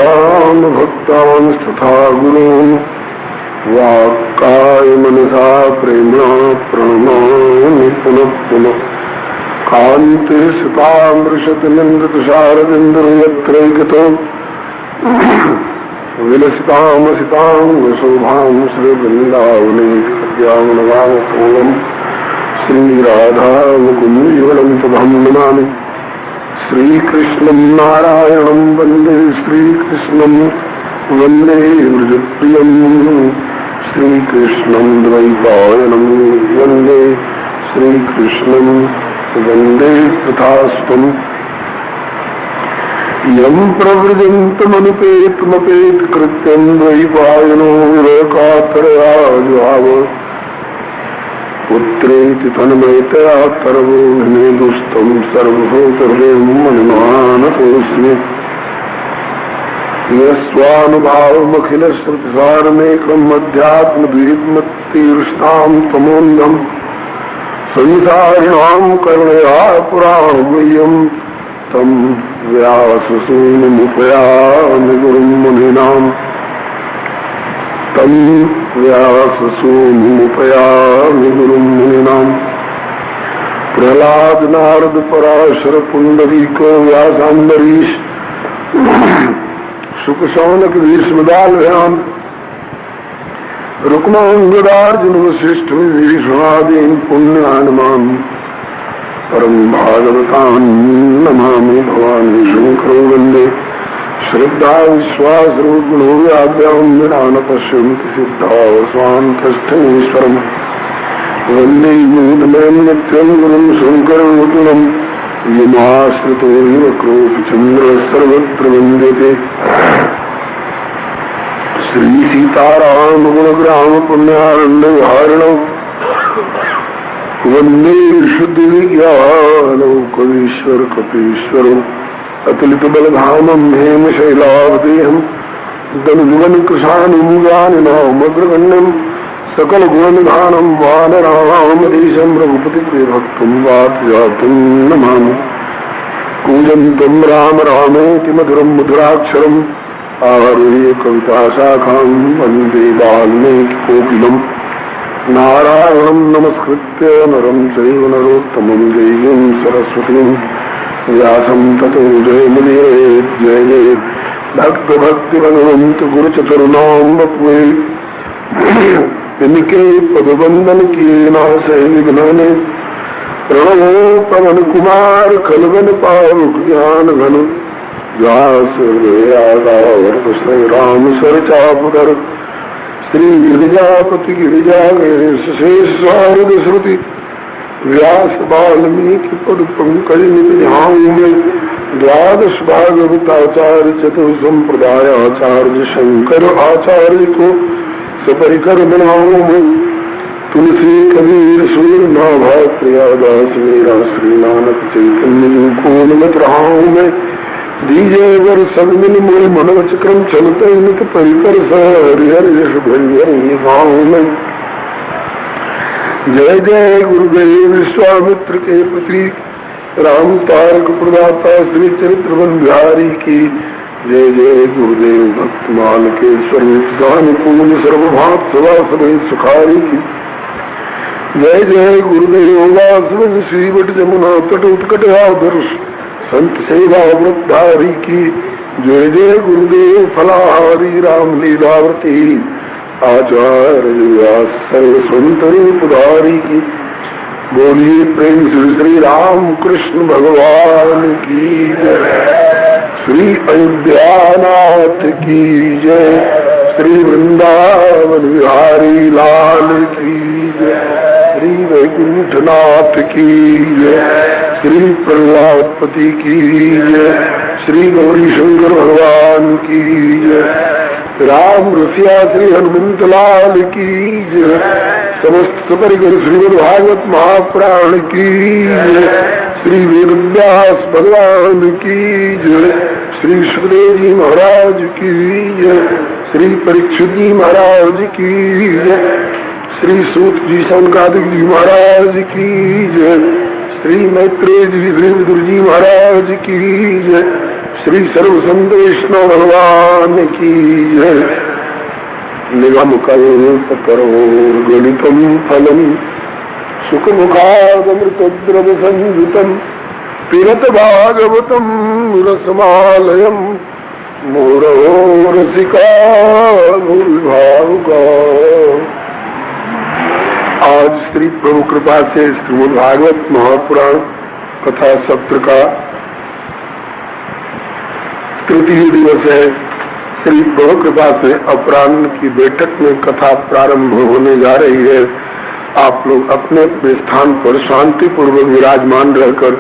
रामभक्तांस्तथा गुरून् वाक्काय मनसा प्रेम्णा प्रणमामि पुनः पुनः कान्ते सुतामृषतनिन्दतुषारदिन्दुर्यत्रैकतो विलसितामसितां शोभां श्रीवृन्दावने कल्याणवासोऽहं श्रीराधा मुकुन्दयुगलं तदहं नमामि श्रीकृष्णं नारायणं वन्दे श्रीकृष्णं वन्दे व्रजप्रियं श्रीकृष्णं द्वैपायनं वन्दे श्रीकृष्णं वन्दे तथास्तुम् यं प्रव्रजन्तमनुपेतमपेतकृत्यं द्वैपायनो विरकातरया जुहाव पुत्रेति तन्मयतया तरवो विनेदुस्तं सर्वभूतहृदयं मनिमानतोऽस्मि यस्वानुभावमखिलश्रुतिसारमेकम् अध्यात्मद्वीपमतीर्षतां तमोन्धम् संसारिणां करुणया पुराणमय्यं तं व्याससूनुमुपयामि गुरुं मुनीनां तं व्याससूनुमुपयामि गुरुं मुनीनां प्रह्लाद नारद पराशर पुण्डरीको व्यासाम्बरीश शुकशौनक भीष्मदालभ्याम् रुक्मांगदार्जुन वशिष्ठ विभीषणादीन् पुण्यान्मान् परं भागवतान् नमामि भवानी शंकरो वन्दे श्रद्धा विश्वासरूपिणो व्याभ्यां विना न पश्यन्ति सिद्धावसान्तस्थमीश्वरम् वन्दे मूढमयं नित्यं गुरुं शङ्करं यमाश्रितो युवक्रोऽपि चन्द्रः सर्वत्र वन्द्यते श्री सीताराम गुणग्राम पुण्यारण्य विहारिणौ वन्दे शुद्ध विज्ञानौ कवीश्वर कपीश्वरौ अतुलित बलधामं हेमशैलावदेहं दनुजुगन कृशानुं ज्ञानिनामग्रगण्यं सकल गुणनिधानं वानराणामधीशं रघुपति प्रियभक्तं वातजातं नमामि कूजन्तं राम रामेति मधुरं मधुराक्षरम् आरुह्य कविताशाखां वन्दे वाल्मीकिकोकिलं नारायणं नमस्कृत्य नरं चैव नरोत्तमं देवीं सरस्वतीं व्यासं ततो जयमुदीरयेत् जयेत् भक्तभक्तिभगवन्त गुरुचतुर्णां वपुः इनके पदबंधन किए नासै विघ्नाने प्रणवो पवन कुमार खलवन पावक ज्ञान घन व्यास श्री राम सर चापधर श्री गिरिजापति गिरिजा शेष शारद श्रुति व्यास वाल्मीकि पद पंकज नित में द्वादश भागवताचार्य चतुर्संप्रदाय आचार्य शंकर आचार्य को सपरिकर बनाऊं तुलसी कबीर सूर नाभा प्रियादास मेरा श्री नानक चैतन्य को नमत रहा हूं मैं दीजे वर सब मिल मोल मनोच क्रम चलते नित परिकर सरिहर गाँव में जय जय गुरुदेव विश्वामित्र के पुत्री राम तारक प्रदाता श्री चरित्रवन बिहारी की जय जय गुरुदेव भक्तमाल के स्वरूप सानुकूल सर्वभात सदा समेत सुखारी की जय जय गुरुदेव वासवन श्रीवट जमुना तट उत्कट आदर्श संत सेवा वृद्धारी की जय जय गुरुदेव फलाहारी राम लीलावती आचार्य व्यास सर्वस्वंत रूपधारी की बोलिए प्रेम श्री राम कृष्ण भगवान की जय श्री अयोध्यानाथ की जय श्री वृंदावन बिहारी लाल की जय श्री वैकुंठनाथ की जय श्री प्रहलादपति की जय श्री गौरी शंकर भगवान की जय राम रसिया श्री हनुमंत लाल की जय समस्त परिकर श्रीमद् भागवत महापुराण की जय श्री वेदव्यास भगवान की जय, श्री सुखदेव जी महाराज की जय, श्री परीक्षित जी महाराज की जय, श्री सूत जी सनकादिक जी महाराज की जय, श्री मैत्रेय जी श्री विदुर जी महाराज की जय, श्री सर्वसंत वैष्णव भगवान की जय। निगम कल्प करो गणितम फलम सुखमुखादमृत द्रव संयुतम पिबत भागवतम रसमालयम मोरो रसिका भूरिभावुका। आज श्री प्रभु कृपा से श्रीमद् भागवत महापुराण कथा सत्र का तृतीय दिवस है। श्री प्रभु कृपा से अपराह्न की बैठक में कथा प्रारंभ होने जा रही है। आप लोग अपने अपने स्थान पर शांति पूर्वक विराजमान रहकर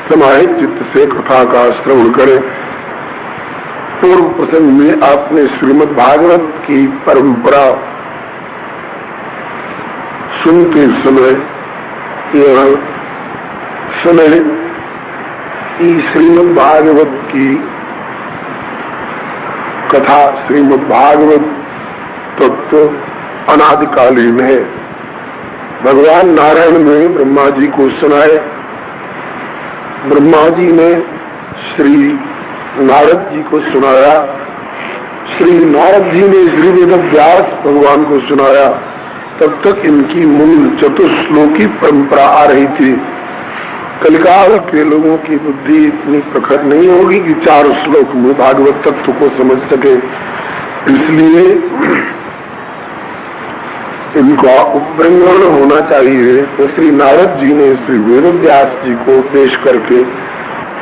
समाहित चित्त से कथा का श्रवण करें। पूर्व प्रसंग में आपने श्रीमद् भागवत की परंपरा सुनते समय यह सुने कि श्रीमद् भागवत की कथा श्रीमद् भागवत तत्व अनादिकालीन है। भगवान नारायण ने ब्रह्मा जी को सुनाए, ब्रह्मा जी ने श्री नारद जी को सुनाया, श्री नारद जी ने श्री वेदव्यास भगवान को सुनाया। तब तक इनकी मूल चतुश्लोकी परंपरा आ रही थी। कलिकाल के लोगों की बुद्धि इतनी प्रखर नहीं होगी कि 4 श्लोक में भागवत तत्व को समझ सके, इसलिए इनका उपबृंहण होना चाहिए। तो श्री नारद जी ने श्री वेदव्यास जी को उपदेश करके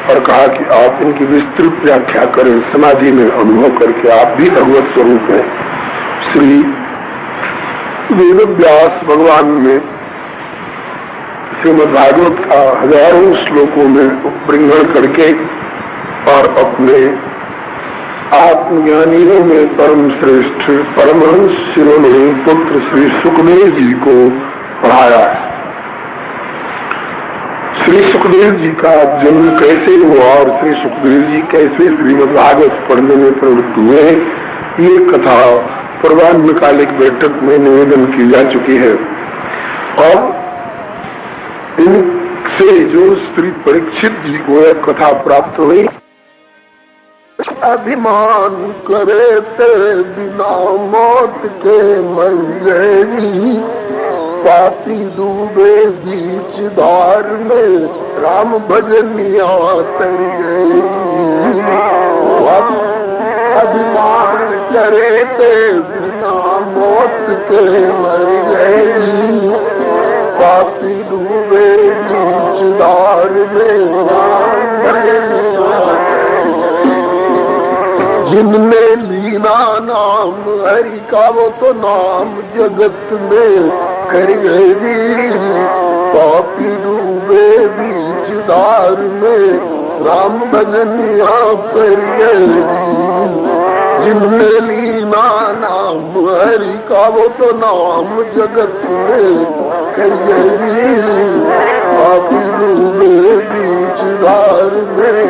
और कहा कि आप इनकी विस्तृत व्याख्या करें, समाधि में अनुभव करके आप भी भगवत स्वरूप हैं। श्री वेदव्यास भगवान में श्रीमद् भागवत का हजारों श्लोकों में उपबृंहण करके और अपने आत्मज्ञानियों में परम श्रेष्ठ परमहंस शिरोमणि पुत्र श्री सुखदेव जी को पढ़ाया। श्री सुखदेव जी का जन्म कैसे हुआ और श्री सुखदेव जी कैसे श्रीमद् भागवत पढ़ने में प्रवृत्त हुए, ये कथा पूर्वान्नकालिक बैठक में निवेदन की जा चुकी है। और इनसे जो श्री परीक्षित जी को यह कथा प्राप्त हुई, अभिमान करे तेरे बिना मौत के मर गई, पापी डूबे बीच धार में राम भजनिया तर गई। अभिमान करे तेरे बिना मौत के मर गई, पापी डूबे बीच धार में राम भजनिया। जिनने लीना नाम हरि का वो तो नाम जगत में कर गई, पापी डूबे बीच धार में राम भजनिया कर गई। जिनने लीना नाम हरि का वो तो नाम जगत में कर गई, पापी डूबे बीच धार में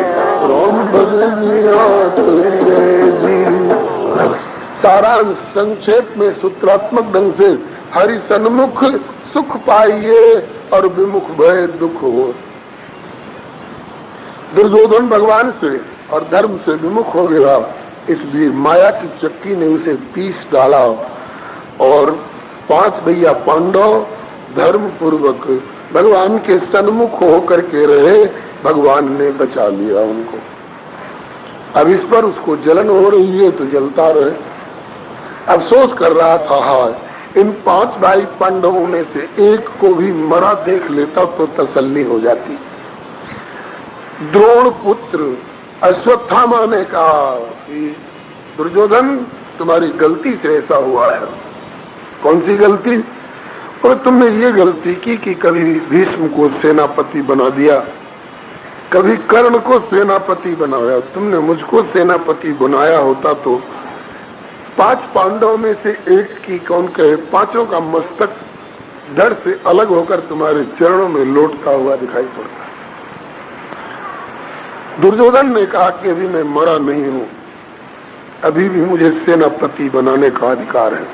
राम भजनिया कर गई। सारांश संक्षेप में सूत्रात्मक ढंग से हरि सन्मुख सुख पाइए और विमुख भय दुख हो। दुर्योधन भगवान से और धर्म से विमुख हो गया, इसलिए माया की चक्की ने उसे पीस डाला और 5 भैया पांडव धर्म पूर्वक भगवान के सन्मुख होकर के रहे, भगवान ने बचा लिया उनको। अब इस पर उसको जलन हो रही है तो जलता रहे। अफसोस कर रहा था, हाँ इन 5 भाई पांडवों में से एक को भी मरा देख लेता तो तसल्ली हो जाती। द्रोण पुत्र अश्वत्थामा ने कहा कि दुर्योधन तुम्हारी गलती से ऐसा हुआ है। कौन सी गलती? और तुमने ये गलती की कि कभी भीष्म को सेनापति बना दिया, कभी कर्ण को सेनापति बनाया। तुमने मुझको सेनापति बनाया होता तो 5 पांडवों में से एक की कौन कहे 5 का मस्तक धड़ से अलग होकर तुम्हारे चरणों में लौटता हुआ दिखाई पड़ता। दुर्योधन ने कहा कि अभी मैं मरा नहीं हूं, अभी भी मुझे सेनापति बनाने का अधिकार है।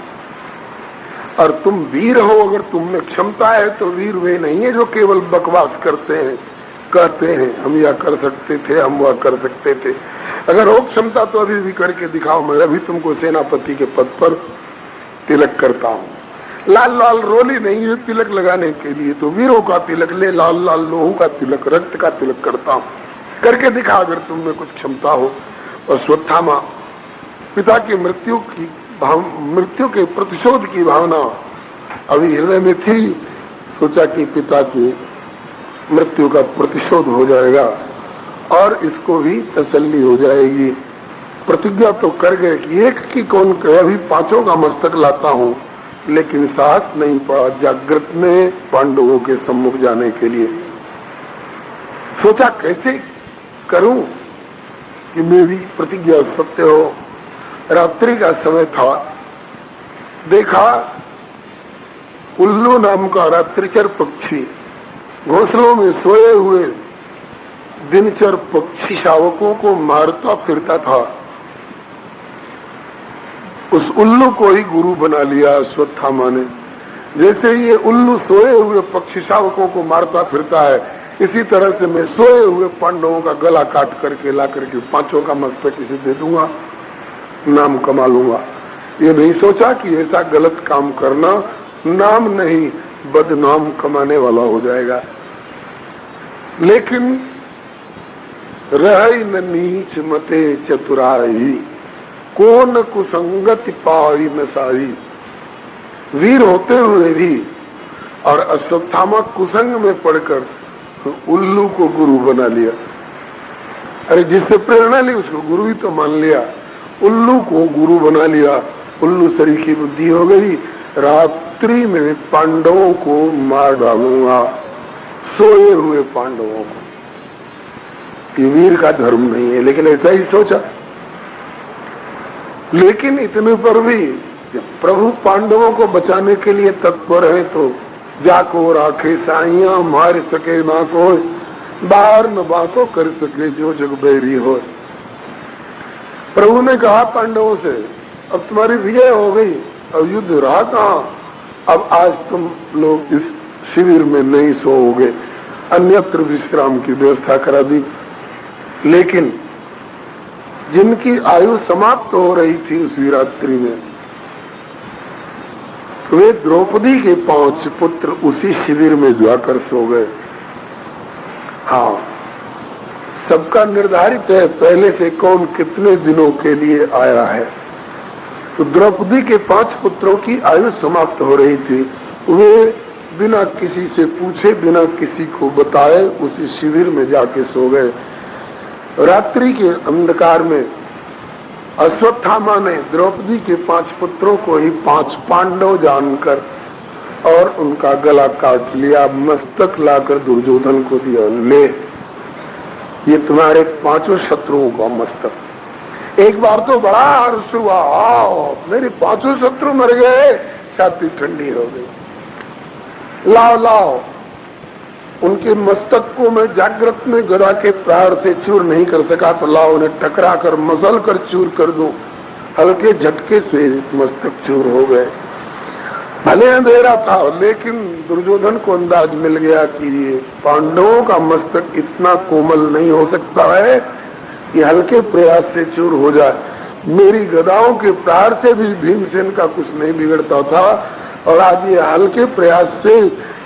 और तुम वीर हो, अगर तुम में क्षमता है तो वीर वे नहीं है जो केवल बकवास करते हैं, कहते हैं हम यह कर सकते थे, हम वह कर सकते थे। अगर हो क्षमता तो अभी भी करके दिखाओ, मैं अभी तुमको सेनापति के पद पर तिलक करता हूं। लाल लाल रोली नहीं है तिलक लगाने के लिए, तो वीरों का तिलक ले, लाल लाल लोहू का तिलक, रक्त का तिलक करता हूं, करके दिखा अगर तुम में कुछ क्षमता हो। और अश्वत्थामा पिता की मृत्यु के प्रतिशोध की भावना अभी हृदय में थी। सोचा कि पिता की मृत्यु का प्रतिशोध हो जाएगा और इसको भी तसल्ली हो जाएगी। प्रतिज्ञा तो कर गए कि एक की कौन कहे, अभी पांचों का मस्तक लाता हूं, लेकिन साहस नहीं पड़ा जागृत में पांडवों के सम्मुख जाने के लिए। सोचा कैसे करूं कि मेरी प्रतिज्ञा सत्य हो। रात्रि का समय था, देखा उल्लू नाम का रात्रिचर पक्षी घोंसलों में सोए हुए दिनचर पक्षी शावकों को मारता फिरता था। उस उल्लू को ही गुरु बना लिया अश्वत्थामा ने। जैसे ये उल्लू सोए हुए पक्षी शावकों को मारता फिरता है, इसी तरह से मैं सोए हुए पांडवों का गला काट करके ला करके पांचों का मस्तक इसे दे दूंगा, नाम कमा लूंगा। ये नहीं सोचा कि ऐसा गलत काम करना नाम नहीं बदनाम कमाने वाला हो जाएगा। लेकिन रही न नीच मते चतुराई, को न कुसंगति पाई न साई। वीर होते हुए भी और अश्वत्थामा कुसंग में पड़कर उल्लू को गुरु बना लिया। अरे जिससे प्रेरणा ली उसको गुरु ही तो मान लिया, उल्लू को गुरु बना लिया। उल्लू शरीर की बुद्धि हो गई, रात्रि में पांडवों को मार डालूंगा, सोए हुए पांडवों को। ये वीर का धर्म नहीं है, लेकिन ऐसा ही सोचा। लेकिन इतने पर भी प्रभु पांडवों को बचाने के लिए तत्पर है, तो जाको राखे साइया मार सके ना कोई, बाहर न बाको कर सके जो जग बैरी हो। प्रभु ने कहा पांडवों से, अब तुम्हारी विजय हो गई, अब युद्ध रहा कहाँ, अब आज तुम लोग इस शिविर में नहीं सोओगे, अन्यत्र विश्राम की व्यवस्था करा दी। लेकिन जिनकी आयु समाप्त हो रही थी उस रात्रि में, वे द्रौपदी के 5 पुत्र उसी शिविर में जाकर सो गए। हाँ, सबका निर्धारित है पहले से कौन कितने दिनों के लिए आया है। तो द्रौपदी के 5 पुत्रों की आयु समाप्त हो रही थी, वे बिना किसी से पूछे, बिना किसी को बताए उसी शिविर में जाके सो गए। रात्रि के अंधकार में अश्वत्थामा ने द्रौपदी के 5 पुत्रों को ही 5 पांडव जानकर और उनका गला काट लिया, मस्तक लाकर दुर्योधन को दिया, ले ये तुम्हारे 5 शत्रुओं का मस्तक। एक बार तो बड़ा हर्ष हुआ, आओ मेरे 5 शत्रु मर गए, छाती ठंडी हो गई। लाओ लाओ, उनके मस्तक को मैं जागृत में गदा के प्रहार से चूर नहीं कर सका, तो लाओ उन्हें टकरा कर मसल कर चूर कर दूं। हल्के झटके से मस्तक चूर हो गए। भले अंधेरा था, लेकिन दुर्योधन को अंदाज मिल गया कि ये पांडवों का मस्तक इतना कोमल नहीं हो सकता है कि हल्के प्रयास से चूर हो जाए। मेरी गदाओं के प्रहार से भी भीमसेन का कुछ नहीं बिगड़ता था, और आज ये हल्के प्रयास से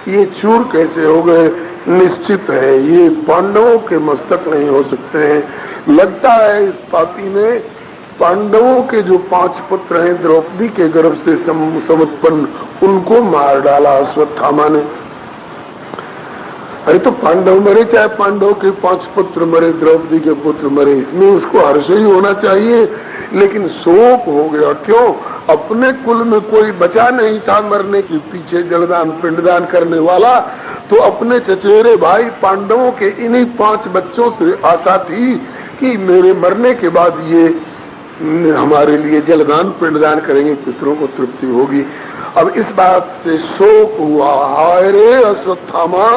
ये चूर कैसे हो गए। निश्चित है ये पांडवों के मस्तक नहीं हो सकते हैं। लगता है इस पापी ने पांडवों के जो 5 पुत्र हैं द्रौपदी के गर्भ से समुत्पन्न, उनको मार डाला अश्वत्थामा ने। अरे तो पांडव मरे चाहे पांडव के 5 पुत्र मरे, द्रौपदी के पुत्र मरे, इसमें उसको हर्ष ही होना चाहिए, लेकिन शोक हो गया। क्यों? अपने कुल में कोई बचा नहीं था मरने के पीछे जलदान पिंडदान करने वाला, तो अपने चचेरे भाई पांडवों के इन्हीं 5 बच्चों से आशा थी कि मेरे मरने के बाद ये हमारे लिए जलदान पिंडदान करेंगे, पितरों को तृप्ति होगी। अब इस बात से शोक हुआ, हाय रे अश्वत्थामा,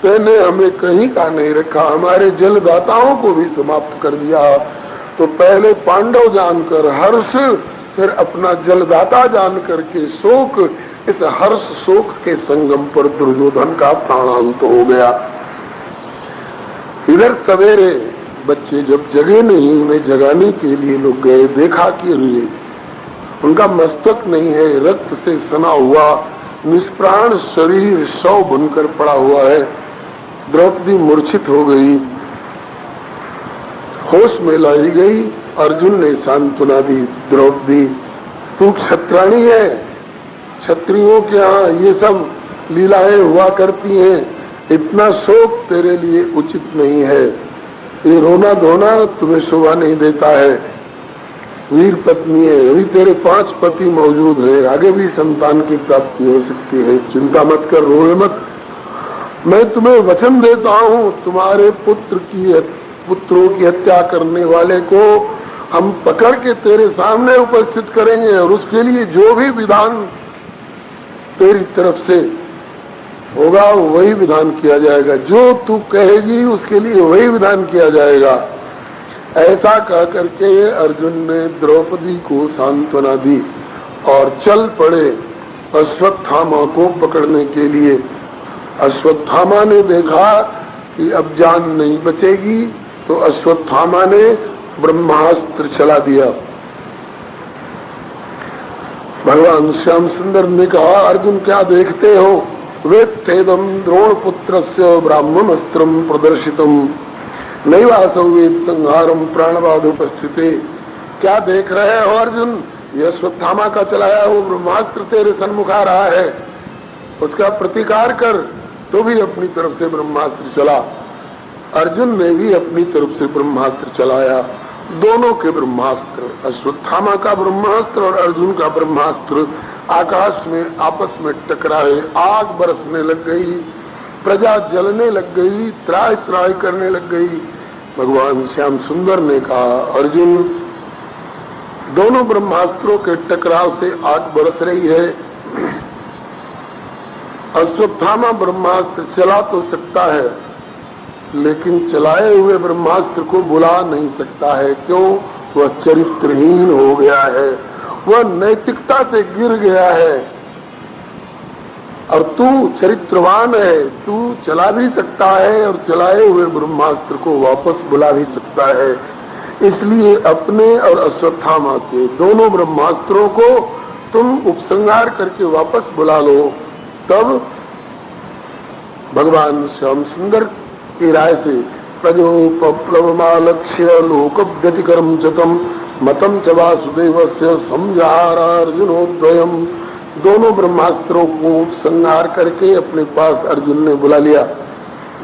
तेने हमें कहीं का नहीं रखा, हमारे जलदाताओं को भी समाप्त कर दिया। तो पहले पांडव जानकर हर्ष, फिर अपना जलदाता जानकर के शोक, इस हर्ष शोक के संगम पर दुर्योधन का प्राणांत हो गया। इधर सवेरे बच्चे जब जगे नहीं, उन्हें जगाने के लिए लोग गए, देखा कि उनका मस्तक नहीं है, रक्त से सना हुआ निष्प्राण शरीर शव बनकर पड़ा हुआ है। द्रौपदी मूर्छित हो गई, होश में लाई गई। अर्जुन ने सांत्वना दी, द्रौपदी तू क्षत्राणी है, क्षत्रियों के यहाँ ये सब लीलाएं हुआ करती हैं, इतना शोक तेरे लिए उचित नहीं है, ये रोना धोना तुम्हें शोभा नहीं देता है। वीर पत्नी है, अभी तेरे 5 पति मौजूद है, आगे भी संतान की प्राप्ति हो सकती है, चिंता मत कर, रोए मत। मैं तुम्हें वचन देता हूँ, तुम्हारे पुत्रों की हत्या करने वाले को हम पकड़ के तेरे सामने उपस्थित करेंगे और उसके लिए जो भी विधान तेरी तरफ से होगा वही विधान किया जाएगा, जो तू कहेगी उसके लिए वही विधान किया जाएगा। ऐसा कह करके अर्जुन ने द्रौपदी को सांत्वना दी और चल पड़े अश्वत्थामा को पकड़ने के लिए। अश्वत्थामा ने देखा कि अब जान नहीं बचेगी, तो अश्वत्थामा ने ब्रह्मास्त्र चला दिया। भगवान श्याम सुंदर ने कहा, अर्जुन क्या देखते हो? वेत्थेदम द्रोण पुत्रस्य ब्राह्मणस्त्रम प्रदर्शितम नैवासौ वेद संहारम प्राणवाद उपस्थित। क्या देख रहे हो अर्जुन? यह अश्वत्थामा का चलाया वो ब्रह्मास्त्र तेरे सन्मुख आ रहा है, उसका प्रतिकार कर। तो भी अपनी तरफ से ब्रह्मास्त्र चला, अर्जुन ने भी अपनी तरफ से ब्रह्मास्त्र चलाया। दोनों के ब्रह्मास्त्र, अश्वत्थामा का ब्रह्मास्त्र और अर्जुन का ब्रह्मास्त्र आकाश में आपस में टकराए, आग बरसने लग गई, प्रजा जलने लग गई, त्राय त्राय करने लग गई। भगवान श्याम सुंदर ने कहा, अर्जुन दोनों ब्रह्मास्त्रों के टकराव से आग बरस रही है। अश्वत्थामा ब्रह्मास्त्र चला तो सकता है, लेकिन चलाए हुए ब्रह्मास्त्र को बुला नहीं सकता है। क्यों? वह चरित्रहीन हो गया है, वह नैतिकता से गिर गया है। और तू चरित्रवान है, तू चला भी सकता है और चलाए हुए ब्रह्मास्त्र को वापस बुला भी सकता है। इसलिए अपने और अश्वत्थामा के दोनों ब्रह्मास्त्रों को तुम उपसंहार करके वापस बुला लो। तब भगवान श्याम सुंदर की राय से प्रजोपप्लवमालक्ष्य लोक व्यतिकरम चतम मतम च वासुदेवस्य समझारा अर्जुनोद्वयम। दोनों ब्रह्मास्त्रों को संहार करके अपने पास अर्जुन ने बुला लिया।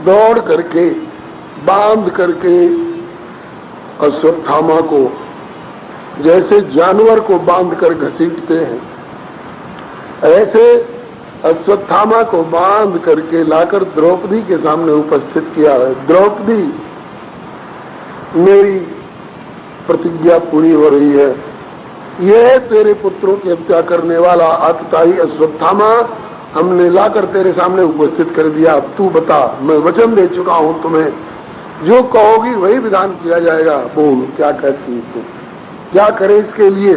दौड़ करके बांध करके अश्वत्थामा को जैसे जानवर को बांध कर घसीटते हैं, ऐसे अश्वत्थामा को बांध करके लाकर द्रौपदी के सामने उपस्थित किया है। द्रौपदी, मेरी प्रतिज्ञा पूरी हो रही है, यह तेरे पुत्रों की हत्या करने वाला आतताई अश्वत्थामा हमने लाकर तेरे सामने उपस्थित कर दिया। अब तू बता, मैं वचन दे चुका हूं तुम्हें, जो कहोगी वही विधान किया जाएगा। बोल, क्या कहती है तू, क्या करे इसके लिए?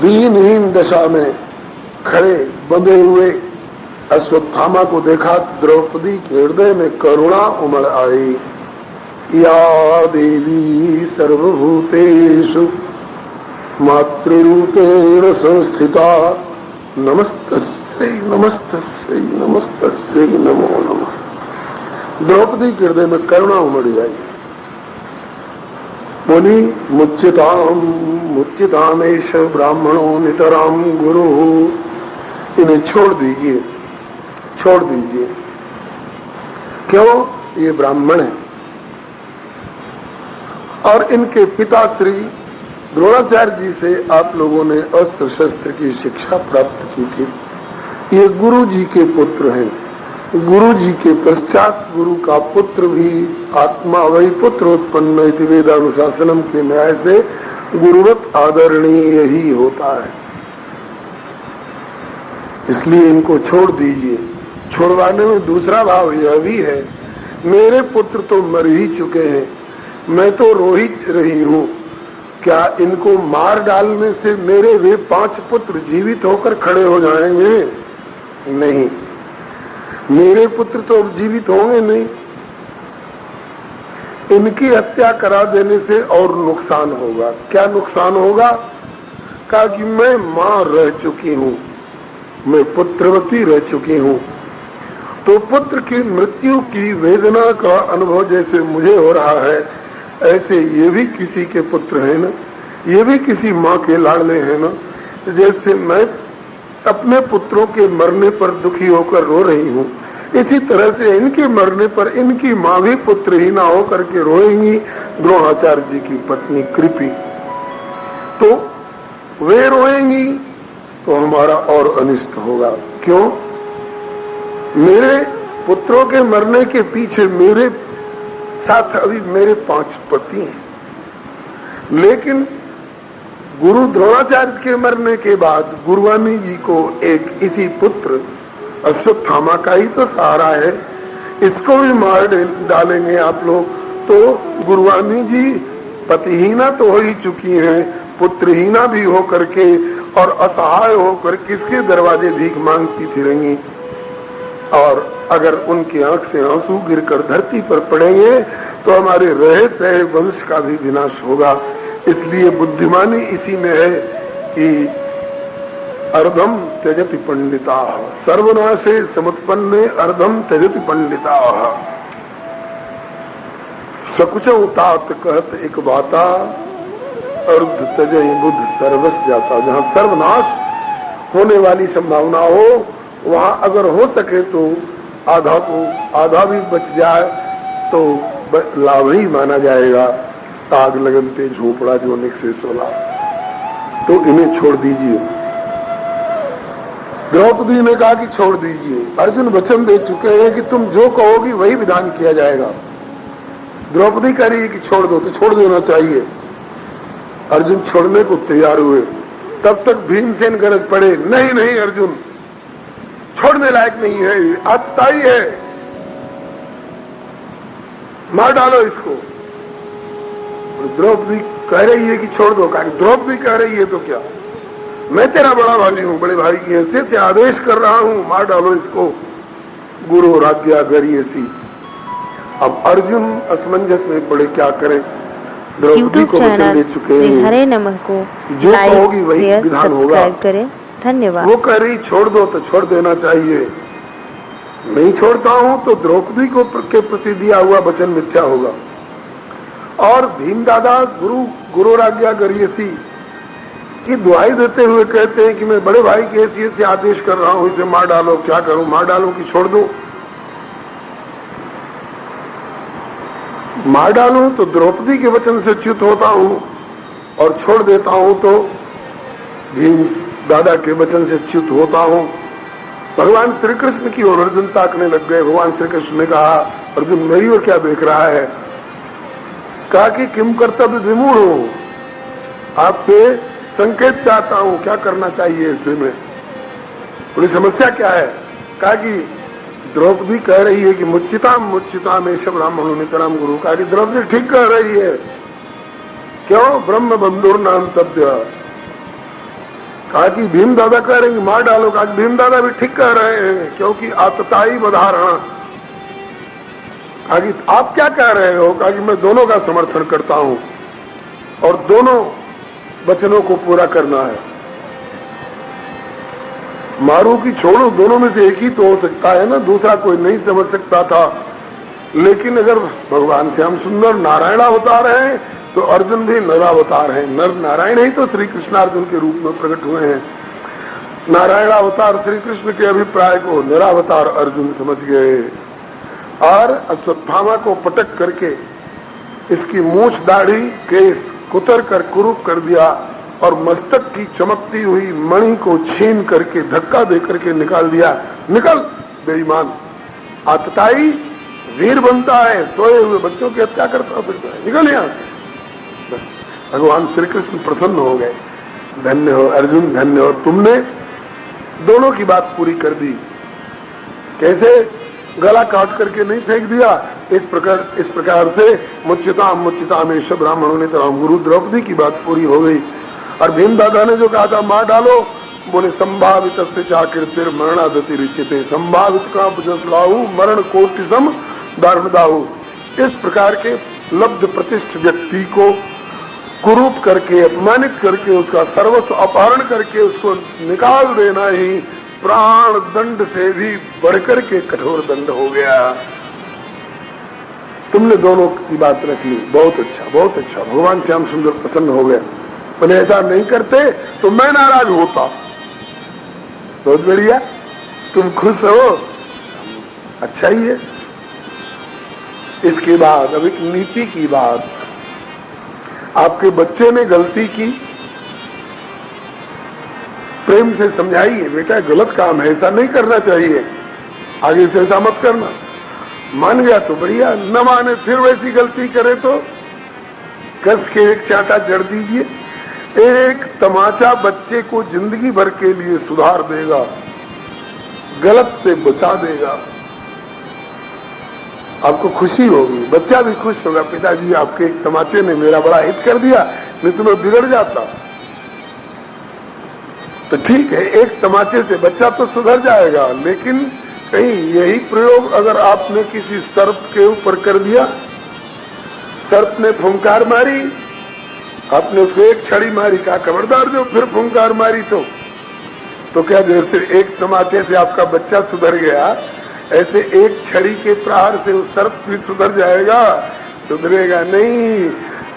दीनहीन दशा में खड़े बंधे हुए अश्वत्थामा को देखा, द्रौपदी के हृदय में करुणा उमड़ आई। या देवी सर्वभूतेषु मातृरूपेण संस्थिता नमस्तस्यै नमस्तस्यै नमस्तस्यै नमो नमः। द्रौपदी के हृदय में करुणा उमड़ आई, बोली, मुच्यताम मुच्यतामेश ब्राह्मणो नितराम गुरु। इन्हें छोड़ दीजिए, छोड़ दीजिए। क्यों? ये ब्राह्मण है और इनके पिता श्री द्रोणाचार्य जी से आप लोगों ने अस्त्र शस्त्र की शिक्षा प्राप्त की थी। ये गुरु जी के पुत्र हैं। गुरु जी के पश्चात गुरु का पुत्र भी आत्मा वही पुत्र उत्पन्न इति वेदानुशासनम के न्याय से गुरुवत आदरणीय ही होता है। इसलिए इनको छोड़ दीजिए। छुड़वाने में दूसरा भाव यह भी है, मेरे पुत्र तो मर ही चुके हैं, मैं तो रो ही रही हूं, क्या इनको मार डालने से मेरे वे 5 पुत्र जीवित होकर खड़े हो जाएंगे? नहीं, मेरे पुत्र तो जीवित होंगे नहीं। इनकी हत्या करा देने से और नुकसान होगा। क्या नुकसान होगा? कहा कि मैं मां रह चुकी हूं, मैं पुत्रवती रह चुकी हूं, तो पुत्र की मृत्यु की वेदना का अनुभव जैसे मुझे हो रहा है, ऐसे ये भी किसी के पुत्र हैं ना, ये भी किसी माँ के लाडले हैं ना। जैसे मैं अपने पुत्रों के मरने पर दुखी होकर रो रही हूँ, इसी तरह से इनके मरने पर इनकी माँ भी पुत्रहीन ना होकर के रोएंगी। द्रोणाचार्य जी की पत्नी कृपी, तो वे रोएंगी तो हमारा और अनिष्ट होगा। क्यों? मेरे पुत्रों के मरने के पीछे मेरे साथ अभी मेरे 5 पति हैं, लेकिन गुरु द्रोणाचार्य के मरने के बाद गुरुवाणी जी को एक इसी पुत्र अश्वत्थामा का ही तो सहारा है, इसको भी मार डालेंगे आप लोग, तो गुरुवाणी जी पतिहीना तो हो ही चुकी हैं, पुत्रहीना भी हो करके और असहाय होकर किसके दरवाजे भीख मांगती फिरेंगी। और अगर उनकी आंख से आंसू गिरकर धरती पर पड़ेंगे तो हमारे रहे सहे वंश का भी विनाश होगा। इसलिए बुद्धिमानी इसी में है कि अर्धम त्यजति पंडिता, सर्वनाशे समुत्पन्ने अर्धम त्यजति पंडिता। सकुचौ तात कहत एक बाता, अर्ध त्यजहि बुद्ध सर्वस जाता। जहाँ सर्वनाश होने वाली संभावना हो, वहां अगर हो सके तो आधा भी बच जाए तो लाभ ही माना जाएगा। आग लगनते झोपड़ा जो निकसे सोला, तो इन्हें छोड़ दीजिए। द्रौपदी ने कहा कि छोड़ दीजिए। अर्जुन वचन दे चुके हैं कि तुम जो कहोगी वही विधान किया जाएगा। द्रौपदी कह रही है कि छोड़ दो, तो छोड़ देना चाहिए। अर्जुन छोड़ने को तैयार हुए, तब तक भीमसेन गरज पड़े, नहीं नहीं अर्जुन, छोड़ने लायक नहीं है, आतताई है, मार डालो इसको। द्रौपदी कह रही है कि छोड़ दो। कहा द्रौपदी कह रही है तो क्या, मैं तेरा बड़ा भाई हूं, बड़े भाई की हैसियत से आदेश कर रहा हूं, मार डालो इसको। गुरु राज्ञा गरीयसी। अब अर्जुन असमंजस में पड़े, क्या करें। द्रौपदी को वचन दे चुके हैं, हरे नमः को जो कहोगी वही विधान होगा। करें। धन्यवाद। वो कह रही छोड़ दो तो छोड़ देना चाहिए, नहीं छोड़ता हूं तो द्रौपदी को के प्रति दिया हुआ वचन मिथ्या होगा। और भीम दादा गुरु राज्ञा गरीयसी की दुहाई देते हुए कहते हैं कि मैं बड़े भाई की हैसियत से आदेश कर रहा हूं, इसे मार डालो। क्या करूं, मार डालो कि छोड़ दो? मार डालूं तो द्रौपदी के वचन से च्युत होता हूं, और छोड़ देता हूं तो भीम दादा के वचन से च्युत होता हूं। भगवान श्री कृष्ण की ओर अर्जुन ताकने लग गए। भगवान श्री कृष्ण ने कहा, अर्जुन मेरी ओर क्या देख रहा है? कहा कि किम कर्तव्य विमूढ़ हूं, आपसे संकेत चाहता हूं, क्या करना चाहिए इससे में? थोड़ी समस्या क्या है? कहा कि द्रौपदी कह रही है कि मुच्चिता में सब ब्राह्मणों नितराम गुरु। कहा कि द्रौपदी ठीक कह रही है, क्यों? ब्रह्म बंधुर नाम तब्य। कहा कि भीम दादा कह रहे हैं मार डालो। कहा भीम दादा भी ठीक कह रहे हैं, क्योंकि आतताई बधारणा। कहा कि आप क्या कह रहे हो? कहा कि मैं दोनों का समर्थन करता हूं और दोनों वचनों को पूरा करना है। मारू की छोड़ो, दोनों में से एक ही तो हो सकता है ना, दूसरा कोई नहीं समझ सकता था। लेकिन अगर भगवान श्याम सुंदर नारायण अवतार हैं तो अर्जुन भी नरावतार हैं। नर नारायण ही तो श्री कृष्णार्जुन के रूप में प्रकट हुए हैं। नारायण अवतार श्री कृष्ण के अभिप्राय को नरावतार अर्जुन समझ गए और अश्वत्थामा को पटक करके इसकी मूछ दाढ़ी केस कुतर कर कुरूप कर दिया और मस्तक की चमकती हुई मणि को छीन करके धक्का दे करके निकाल दिया। निकल बेईमान, आतताई वीर बनता है, सोए हुए बच्चों की हत्या करता फिरता है, निकल यहां से। बस भगवान श्री कृष्ण प्रसन्न हो गए। धन्य हो अर्जुन, धन्य हो, तुमने दोनों की बात पूरी कर दी। कैसे? गला काट करके नहीं फेंक दिया। इस प्रकार से मुच्यता में सब ब्राह्मणों ने तो गुरु द्रौपदी की बात पूरी हो गई। और भीम दादा ने जो कहा था मार डालो, बोले संभावित से चाकृतिर मरणादति रिचिते, संभावित का जसलाहु मरण कोटिसम दारुणदाहु। इस प्रकार के लब्ध प्रतिष्ठ व्यक्ति को कुरूप करके, अपमानित करके, उसका सर्वस्व अपहरण करके उसको निकाल देना ही प्राण दंड से भी बढ़कर के कठोर दंड हो गया। तुमने दोनों की बात रख ली, बहुत अच्छा, बहुत अच्छा। भगवान श्याम सुंदर प्रसन्न हो गया। मैंने ऐसा नहीं करते तो मैं नाराज होता। बहुत बढ़िया, तुम खुश हो, अच्छा ही है। इसके बाद अब एक नीति की बात। आपके बच्चे ने गलती की, प्रेम से समझाइए, बेटा गलत काम है, ऐसा नहीं करना चाहिए, आगे से ऐसा मत करना। मान गया तो बढ़िया, न माने फिर वैसी गलती करे तो कस के एक चांटा जड़ दीजिए। एक तमाचा बच्चे को जिंदगी भर के लिए सुधार देगा, गलत से बचा देगा। आपको खुशी होगी, बच्चा भी खुश होगा, पिताजी आपके एक तमाचे ने मेरा बड़ा हित कर दिया, नहीं तो मैं बिगड़ जाता। तो ठीक है, एक तमाचे से बच्चा तो सुधर जाएगा, लेकिन कहीं यही प्रयोग अगर आपने किसी सर्प के ऊपर कर दिया, सर्प ने फुंकार मारी, आपने उसको एक छड़ी मारी, कहा खबरदार जो फिर फुंकार मारी तो क्या जैसे एक तमाचे से आपका बच्चा सुधर गया, ऐसे एक छड़ी के प्रहार से वो सर्प भी सुधर जाएगा? सुधरेगा नहीं।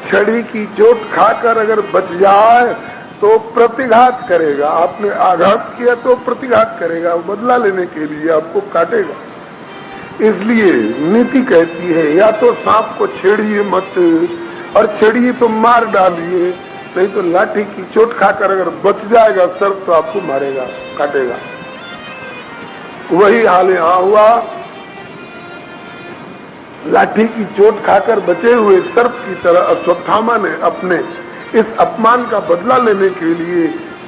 छड़ी की चोट खाकर अगर बच जाए तो प्रतिघात करेगा। आपने आघात किया तो प्रतिघात करेगा, वो बदला लेने के लिए आपको काटेगा। इसलिए नीति कहती है या तो सांप को छेड़िए मत, और छेड़िए तो मार डालिए, नहीं तो लाठी की चोट खाकर अगर बच जाएगा सर्प तो आपको मारेगा, काटेगा। वही हाल यहां हुआ। लाठी की चोट खाकर बचे हुए सर्प की तरह अश्वत्थामा ने अपने इस अपमान का बदला लेने के लिए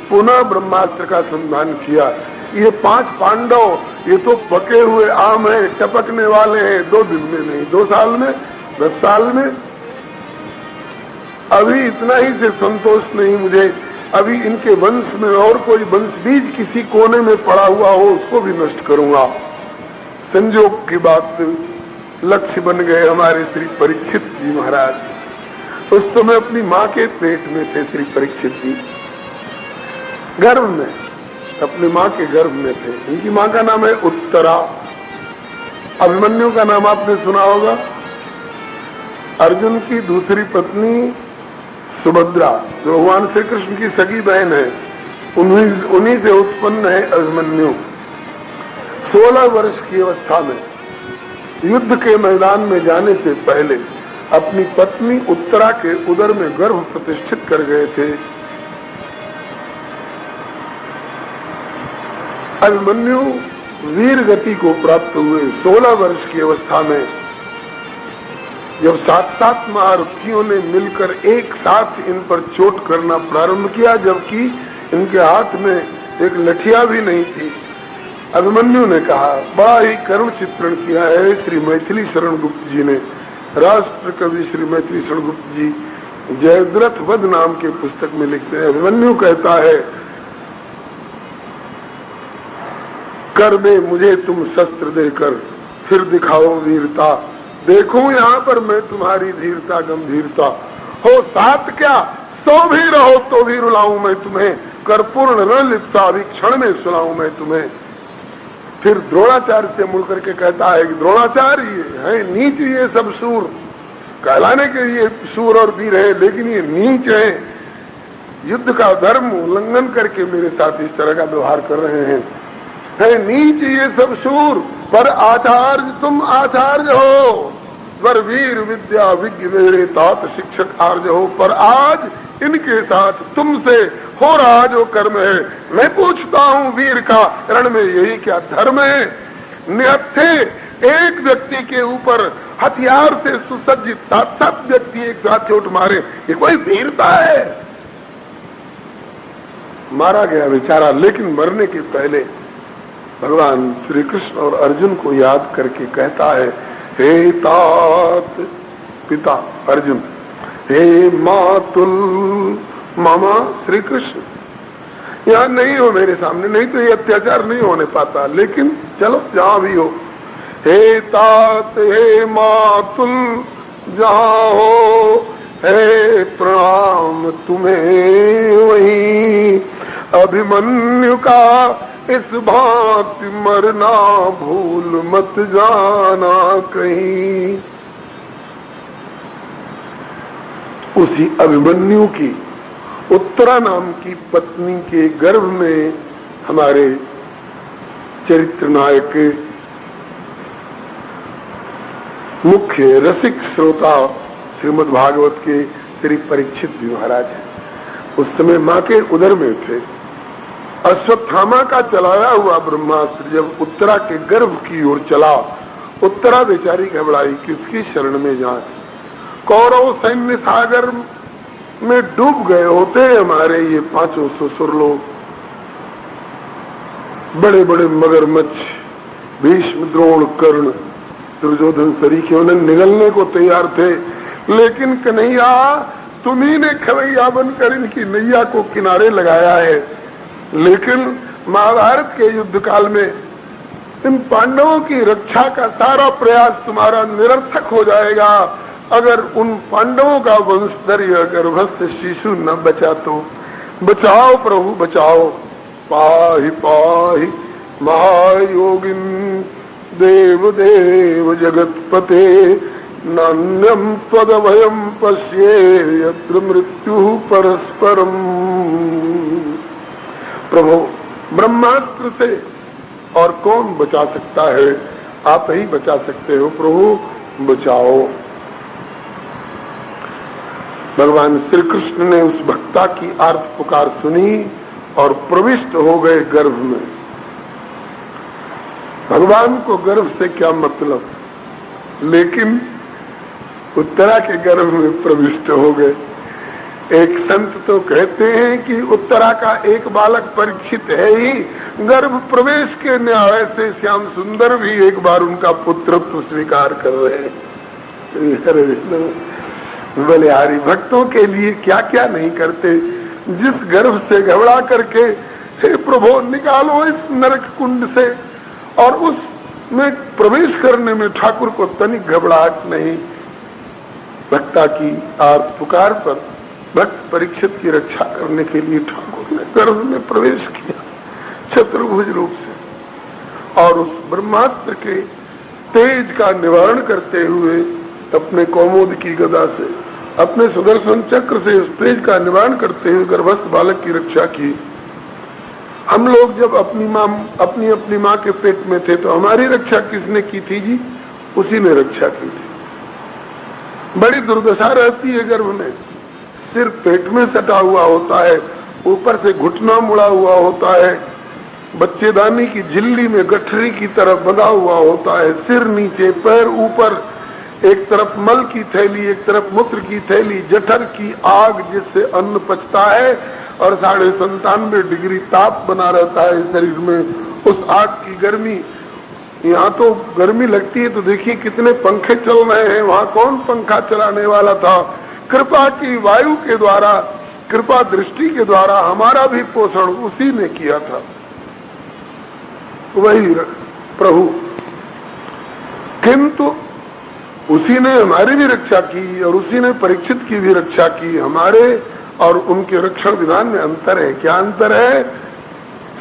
पुनः ब्रह्मास्त्र का संधान किया। ये 5 पांडव, ये तो पके हुए आम है, टपकने वाले हैं, 2 दिन में नहीं, 2 साल में, 10 साल में। अभी इतना ही से संतोष नहीं मुझे, अभी इनके वंश में और कोई वंश बीज किसी कोने में पड़ा हुआ हो उसको भी नष्ट करूंगा। संजोग की बात, लक्ष्य बन गए हमारे श्री परीक्षित जी महाराज। उस समय अपनी माँ के पेट में थे श्री परीक्षित जी, गर्भ में, अपनी माँ के गर्भ में थे। इनकी माँ का नाम है उत्तरा। अभिमन्यु का नाम आपने सुना होगा। अर्जुन की दूसरी पत्नी सुभद्रा, जो भगवान श्री कृष्ण की सगी बहन है, उन्हीं से उत्पन्न है अभिमन्यु। 16 वर्ष की अवस्था में युद्ध के मैदान में जाने से पहले अपनी पत्नी उत्तरा के उदर में गर्भ प्रतिष्ठित कर गए थे। अभिमन्यु वीर गति को प्राप्त हुए 16 वर्ष की अवस्था में, जब 7 महारथियों ने मिलकर एक साथ इन पर चोट करना प्रारंभ किया, जबकि इनके हाथ में एक लठिया भी नहीं थी। अभिमन्यु ने कहा, बड़ा ही करुण चित्रण किया है श्री मैथिली शरण गुप्त जी ने। राष्ट्र कवि श्री मैथिली शरण गुप्त जी जयद्रथ वध नाम के पुस्तक में लिखते हैं। अभिमन्यु कहता है, कर दे मुझे तुम शस्त्र देकर, फिर दिखाओ वीरता, देखूं यहाँ पर मैं तुम्हारी धीरता गंभीरता। हो साथ क्या 100 भी रहो तो भी रुलाऊं मैं तुम्हें, कर पूर्ण रणलिप्सा अभी क्षण में सुनाऊं मैं तुम्हें। फिर द्रोणाचार्य से मुड़कर के कहता है कि द्रोणाचार्य है नीच ये सब सूर, कहलाने के लिए सूर और वीर है, लेकिन ये नीच है, युद्ध का धर्म उल्लंघन करके मेरे साथ इस तरह का व्यवहार कर रहे हैं। है नीच ये सब सूर, पर आचार्य तुम आचार्य हो, पर वीर विद्या विज्ञ मेरे तात शिक्षक आर्य हो। पर आज इनके साथ तुमसे हो रहा जो कर्म है, मैं पूछता हूँ वीर का रण में यही क्या धर्म है? निहत्थे एक व्यक्ति के ऊपर हथियार से सुसज्जित 7 व्यक्ति एक साथ चोट मारे, ये कोई वीरता है? मारा गया बेचारा, लेकिन मरने के पहले भगवान श्री कृष्ण और अर्जुन को याद करके कहता है, हे तात पिता अर्जुन, हे मातुल मामा श्री कृष्ण, यहाँ नहीं हो मेरे सामने, नहीं तो ये अत्याचार नहीं होने पाता, लेकिन चलो जहां भी हो। हे तात हे मातुल जहां हो, हे प्रणाम तुम्हें वहीं, अभिमन्यु का इस भांति मरना भूल मत जाना कहीं। उसी अभिमन्यु की उत्तरा नाम की पत्नी के गर्भ में हमारे चरित्र नायक मुख्य रसिक श्रोता श्रीमद् भागवत के श्री परीक्षित जी महाराज हैं। उस समय मां के उदर में थे। अश्वत्थामा का चलाया हुआ ब्रह्मास्त्र जब उत्तरा के गर्भ की ओर चला, उत्तरा बेचारी घबराई, किसकी शरण में जाए। कौरव सैन्य सागर में डूब गए होते हमारे ये 500 ससुर लोग, बड़े बड़े मगरमच्छ भीष्म द्रोण कर्ण दुर्योधन सरीखे उन्हें निगलने को तैयार थे, लेकिन कन्हैया तुम्ही ने खवैया बनकर इनकी नैया को किनारे लगाया है। लेकिन महाभारत के युद्ध काल में इन पांडवों की रक्षा का सारा प्रयास तुम्हारा निरर्थक हो जाएगा अगर उन पांडवों का वंशधर गर्भस्थ शिशु न बचा तो। बचाओ प्रभु बचाओ, पाहि पाहि महायोगिन देव देव जगतपते, नान्यम त्वदभयम पश्ये यत्र मृत्यु परस्परम। प्रभु ब्रह्मास्त्र से और कौन बचा सकता है, आप ही बचा सकते हो, प्रभु बचाओ। भगवान श्री कृष्ण ने उस भक्ता की आर्त पुकार सुनी और प्रविष्ट हो गए गर्भ में। भगवान को गर्भ से क्या मतलब, लेकिन उत्तरा के गर्भ में प्रविष्ट हो गए। एक संत तो कहते हैं कि उत्तरा का एक बालक परीक्षित है ही, गर्भ प्रवेश के न्याय से श्याम सुंदर भी एक बार उनका पुत्रत्व स्वीकार कर रहे हैं। बलिहारी भक्तों के लिए क्या क्या नहीं करते। जिस गर्भ से घबरा करके हे प्रभु निकालो इस नरक कुंड से, और उसमें प्रवेश करने में ठाकुर को तनिक घबराहट नहीं। भक्ता की आर्त पुकार पर भक्त परीक्षित की रक्षा करने के लिए ठाकुर ने गर्भ में प्रवेश किया चतुर्भुज रूप से, और उस ब्रह्मास्त्र के तेज का निवारण करते हुए अपने कौमुद की गदा से, अपने सुदर्शन चक्र से उस तेज का निवारण करते हुए गर्भस्थ बालक की रक्षा की। हम लोग जब अपनी माँ के पेट में थे तो हमारी रक्षा किसने की थी जी? उसी ने रक्षा की थी। बड़ी दुर्दशा रहती है गर्भ में, सिर पेट में सटा हुआ होता है, ऊपर से घुटना मुड़ा हुआ होता है, बच्चेदानी की झिल्ली में गठरी की तरफ बंधा हुआ होता है, सिर नीचे पैर ऊपर, एक तरफ मल की थैली एक तरफ मूत्र की थैली, जठर की आग जिससे अन्न पचता है, और 97.5 डिग्री ताप बना रहता है शरीर में। उस आग की गर्मी, यहाँ तो गर्मी लगती है तो देखिए कितने पंखे चल रहे हैं, वहाँ कौन पंखा चलाने वाला था? कृपा की वायु के द्वारा, कृपा दृष्टि के द्वारा हमारा भी पोषण उसी ने किया था, वही प्रभु। किंतु उसी ने हमारी भी रक्षा की और उसी ने परीक्षित की भी रक्षा की। हमारे और उनके रक्षण विधान में अंतर है। क्या अंतर है?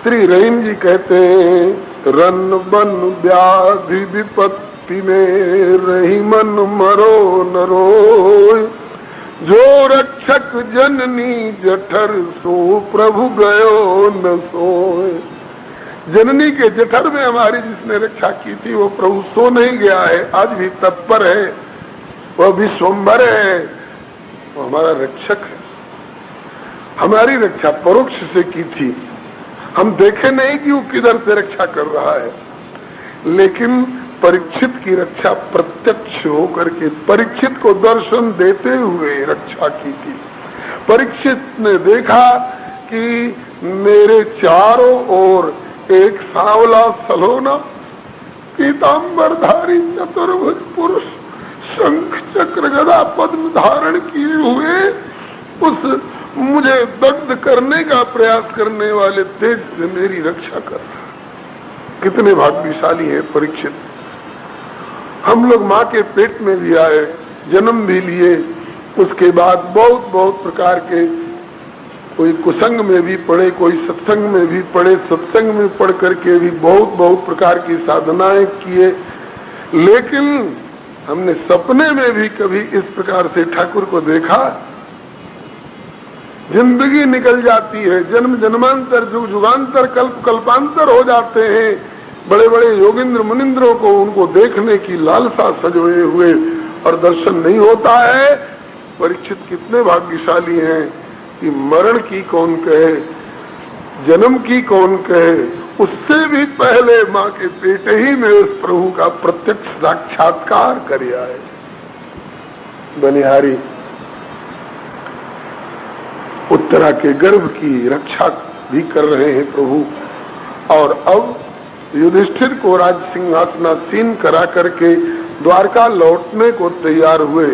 श्री रहीम जी कहते हैं, रन बन व्याधि विपत्ति में रही मन मरो न रोय, जो रक्षक जननी जठर सो प्रभु गयो न सोय। जननी के जठर में हमारी जिसने रक्षा की थी वो प्रभु सो नहीं गया है, आज भी तत्पर है, वह विश्वम्भर है, वो हमारा रक्षक है। हमारी रक्षा परोक्ष से की थी, हम देखे नहीं कि वो किधर से रक्षा कर रहा है, लेकिन परीक्षित की रक्षा प्रत्यक्ष होकर के परीक्षित को दर्शन देते हुए रक्षा की थी। परीक्षित ने देखा कि मेरे चारों ओर एक सांवला सलोना पीतांबरधारी चतुर्भुज पुरुष शंख चक्र गदा पद्म धारण किए हुए उस मुझे दग्ध करने का प्रयास करने वाले तेज से मेरी रक्षा कर रहा। कितने भाग्यशाली है परीक्षित। हम लोग माँ के पेट में भी आए, जन्म भी लिए, उसके बाद बहुत बहुत प्रकार के, कोई कुसंग में भी पढ़े, कोई सत्संग में भी पढ़े, सत्संग में पढ़ करके भी बहुत बहुत प्रकार की साधनाएं किए, लेकिन हमने सपने में भी कभी इस प्रकार से ठाकुर को देखा। जिंदगी निकल जाती है, जन्म जन्मांतर जुग जुगांतर कल्प कल्पांतर हो जाते हैं, बड़े बड़े योगिंद्र मुनिंद्रों को उनको देखने की लालसा सजोए हुए और दर्शन नहीं होता है। परीक्षित कितने भाग्यशाली हैं कि मरण की कौन कहे, जन्म की कौन कहे, उससे भी पहले माँ के पेट ही में उस प्रभु का प्रत्यक्ष साक्षात्कार कर आए। बलिहारी उत्तरा के गर्भ की रक्षा भी कर रहे हैं प्रभु। और अब युधिष्ठिर को राज सिंहासनासीन करा करके द्वारका लौटने को तैयार हुए।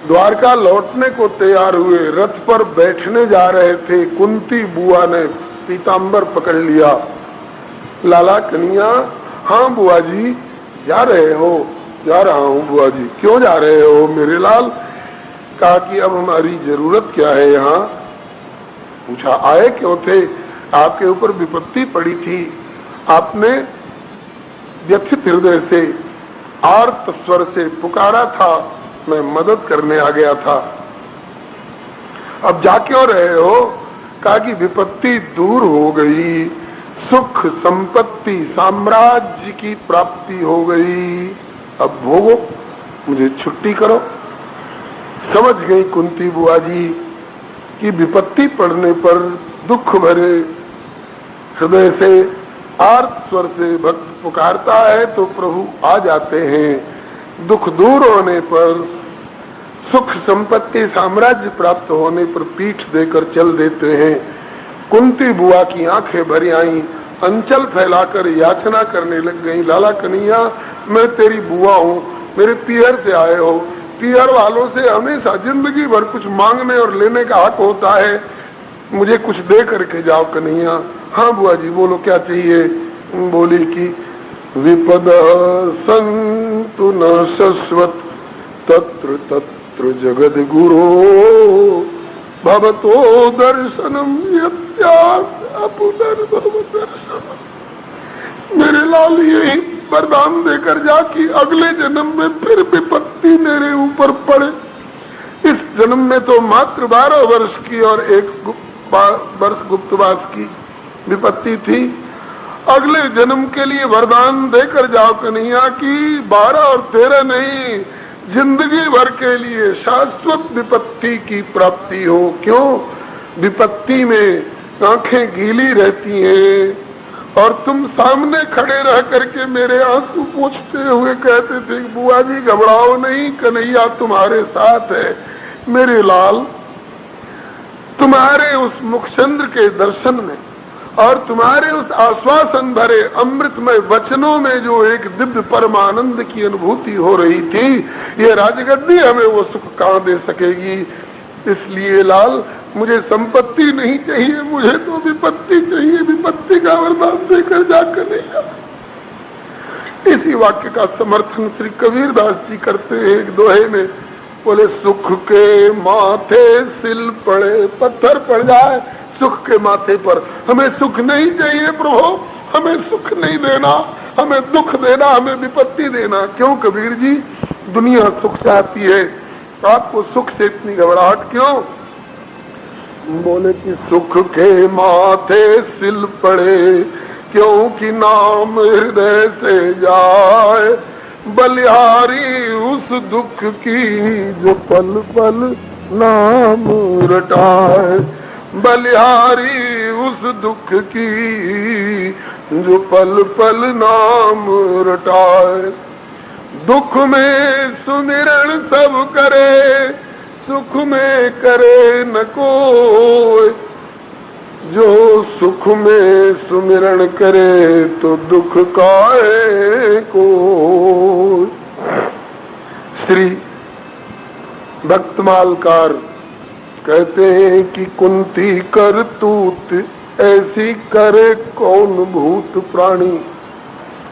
द्वारका लौटने को तैयार हुए, रथ पर बैठने जा रहे थे। कुंती बुआ ने पीतांबर पकड़ लिया। लाला कन्हैया, हाँ बुआ जी जा रहे हो? जा रहा हूँ बुआ जी। क्यों जा रहे हो मेरे लाल? कहा कि अब हमारी जरूरत क्या है यहाँ। पूछा आए क्यों थे? आपके ऊपर विपत्ति पड़ी थी, आपने व्यथित हृदय से आर्त स्वर से पुकारा था, मैं मदद करने आ गया था। अब जा क्यों रहे हो? कहा कि विपत्ति दूर हो गई, सुख संपत्ति साम्राज्य की प्राप्ति हो गई, अब भोगो, मुझे छुट्टी करो। समझ गई कुंती बुआ जी कि विपत्ति पड़ने पर दुख भरे हृदय से आर्त स्वर से भक्त पुकारता है तो प्रभु आ जाते हैं। दुख दूर होने पर, सुख संपत्ति साम्राज्य प्राप्त होने पर पीठ देकर चल देते हैं। कुंती बुआ की आंखें भरी आई, अंचल फैलाकर याचना करने लग गई। लाला कन्हैया, मैं तेरी बुआ हूँ, मेरे पियर से आए हो, पियर वालों से हमेशा जिंदगी भर कुछ मांगने और लेने का हक होता है, मुझे कुछ दे करके जाओ कन्हैया। हाँ बुआ जी बोलो क्या चाहिए? बोली कि विपद संतु न शश्वत तत्र तत्र जगद गुरो भवतो दर्शनम पुनर्भव दर्शनम। मेरे लाल यही वरदान देकर जा कि अगले जन्म में फिर विपत्ति मेरे ऊपर पड़े। इस जन्म में तो मात्र 12 वर्ष की और 1 वर्ष गुप्तवास की विपत्ति थी। अगले जन्म के लिए वरदान देकर जाओ कन्हैया कि 12 और 13 नहीं, जिंदगी भर के लिए शाश्वत विपत्ति की प्राप्ति हो। क्यों? विपत्ति में आंखें गीली रहती हैं और तुम सामने खड़े रह करके मेरे आंसू पोंछते हुए कहते थे बुआ जी घबराओ नहीं, कन्हैया तुम्हारे साथ है। मेरे लाल, तुम्हारे उस मुखचंद्र के दर्शन में और तुम्हारे उस आश्वासन भरे अमृतमय वचनों में जो एक दिव्य परमानंद की अनुभूति हो रही थी, ये राजगद्दी हमें वो सुख कहाँ दे सकेगी। इसलिए लाल, मुझे संपत्ति नहीं चाहिए, मुझे तो विपत्ति चाहिए। विपत्ति का वरदान देकर जाकर नहीं। इसी वाक्य का समर्थन श्री कबीरदास जी करते हैं एक दोहे में। बोले सुख के माथे सिल पड़े, पत्थर पड़ जाए सुख के माथे पर, हमें सुख नहीं चाहिए प्रभु, हमें सुख नहीं देना, हमें दुख देना, हमें विपत्ति देना। क्यों कबीर जी? दुनिया सुख चाहती है, आपको सुख से इतनी घबराहट क्यों? बोले कि सुख के माथे सिल पड़े क्योंकि नाम हृदय से जाए, बलिहारी उस दुख की जो पल पल नाम रटाए। बलिहारी उस दुख की जो पल पल नाम रटाए। दुख में सुमिरन सब करे, सुख में करे न कोई। जो सुख में सुमिरन करे तो दुख काहे को। श्री भक्तमालकार कहते हैं कि कुंती कर तूत ऐसी करे कौन भूत प्राणी,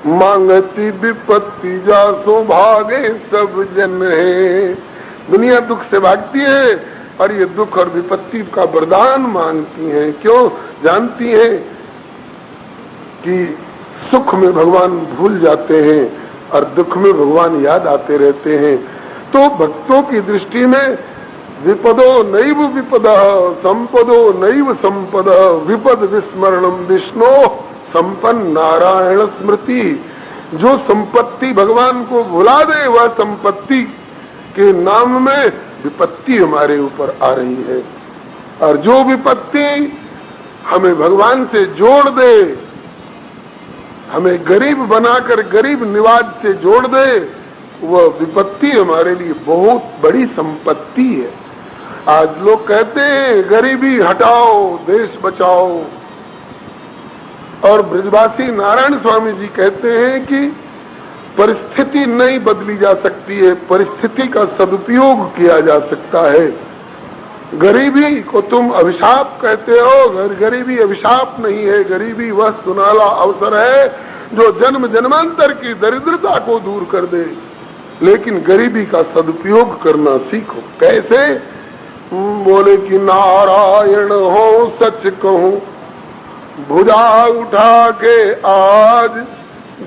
मांगती विपत्ति जासो भागे सब जन है। दुनिया दुख से भागती है और ये दुख और विपत्ति का वरदान मांगती हैं। क्यों? जानती हैं कि सुख में भगवान भूल जाते हैं और दुख में भगवान याद आते रहते हैं। तो भक्तों की दृष्टि में विपदो नैव विपद संपदो नैव संपद, विपद विस्मरणम विष्णु संपन्न नारायण स्मृति। जो संपत्ति भगवान को भुला दे वह संपत्ति के नाम में विपत्ति हमारे ऊपर आ रही है। और जो विपत्ति हमें भगवान से जोड़ दे, हमें गरीब बनाकर गरीब निवाज से जोड़ दे, वह विपत्ति हमारे लिए बहुत बड़ी संपत्ति है। आज लोग कहते हैं गरीबी हटाओ देश बचाओ, और ब्रजवासी नारायण स्वामी जी कहते हैं कि परिस्थिति नहीं बदली जा सकती है, परिस्थिति का सदुपयोग किया जा सकता है। गरीबी को तुम अभिशाप कहते हो, गरीबी अभिशाप नहीं है। गरीबी वह सुनहला अवसर है जो जन्म जन्मांतर की दरिद्रता को दूर कर दे। लेकिन गरीबी का सदुपयोग करना सीखो। कैसे? बोले कि नारायण हो सच कहूं, भुजा उठा के आज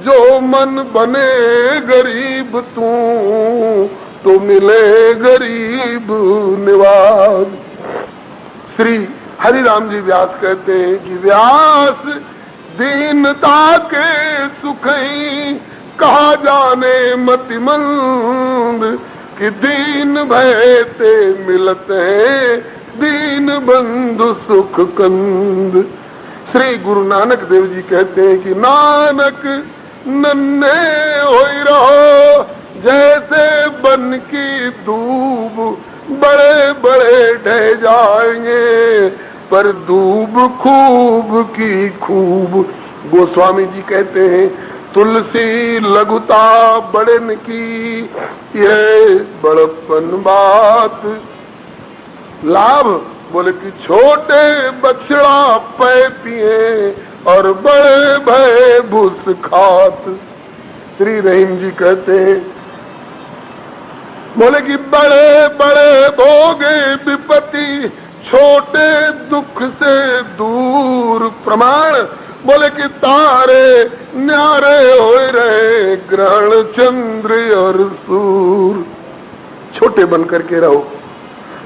जो मन बने गरीब तू, तो मिले गरीब निवाज। श्री हरिराम जी व्यास कहते हैं कि व्यास दीनता के सुखई कहा जाने मतिमंद, कि दीन भय ते मिलते हैं दीन बंधु सुख कंद। श्री गुरु नानक देव जी कहते हैं कि नानक नन्हे होई रहो जैसे बन की दूब, बड़े बड़े ढह जाएंगे पर दूब खूब की खूब। गोस्वामी जी कहते हैं तुलसी लघुता बड़न की, ये बड़पन बात। लाभ बोले कि छोटे बछड़ा पै पिए और बड़े भय भूस खात। श्री रहीम जी कहते हैं बोले कि बड़े बड़े भोगे विपत्ति, छोटे दुख से दूर प्रमाण। बोले कि तारे न्यारे हो रहे ग्रहण चंद्र और सूर। छोटे बन करके रहो।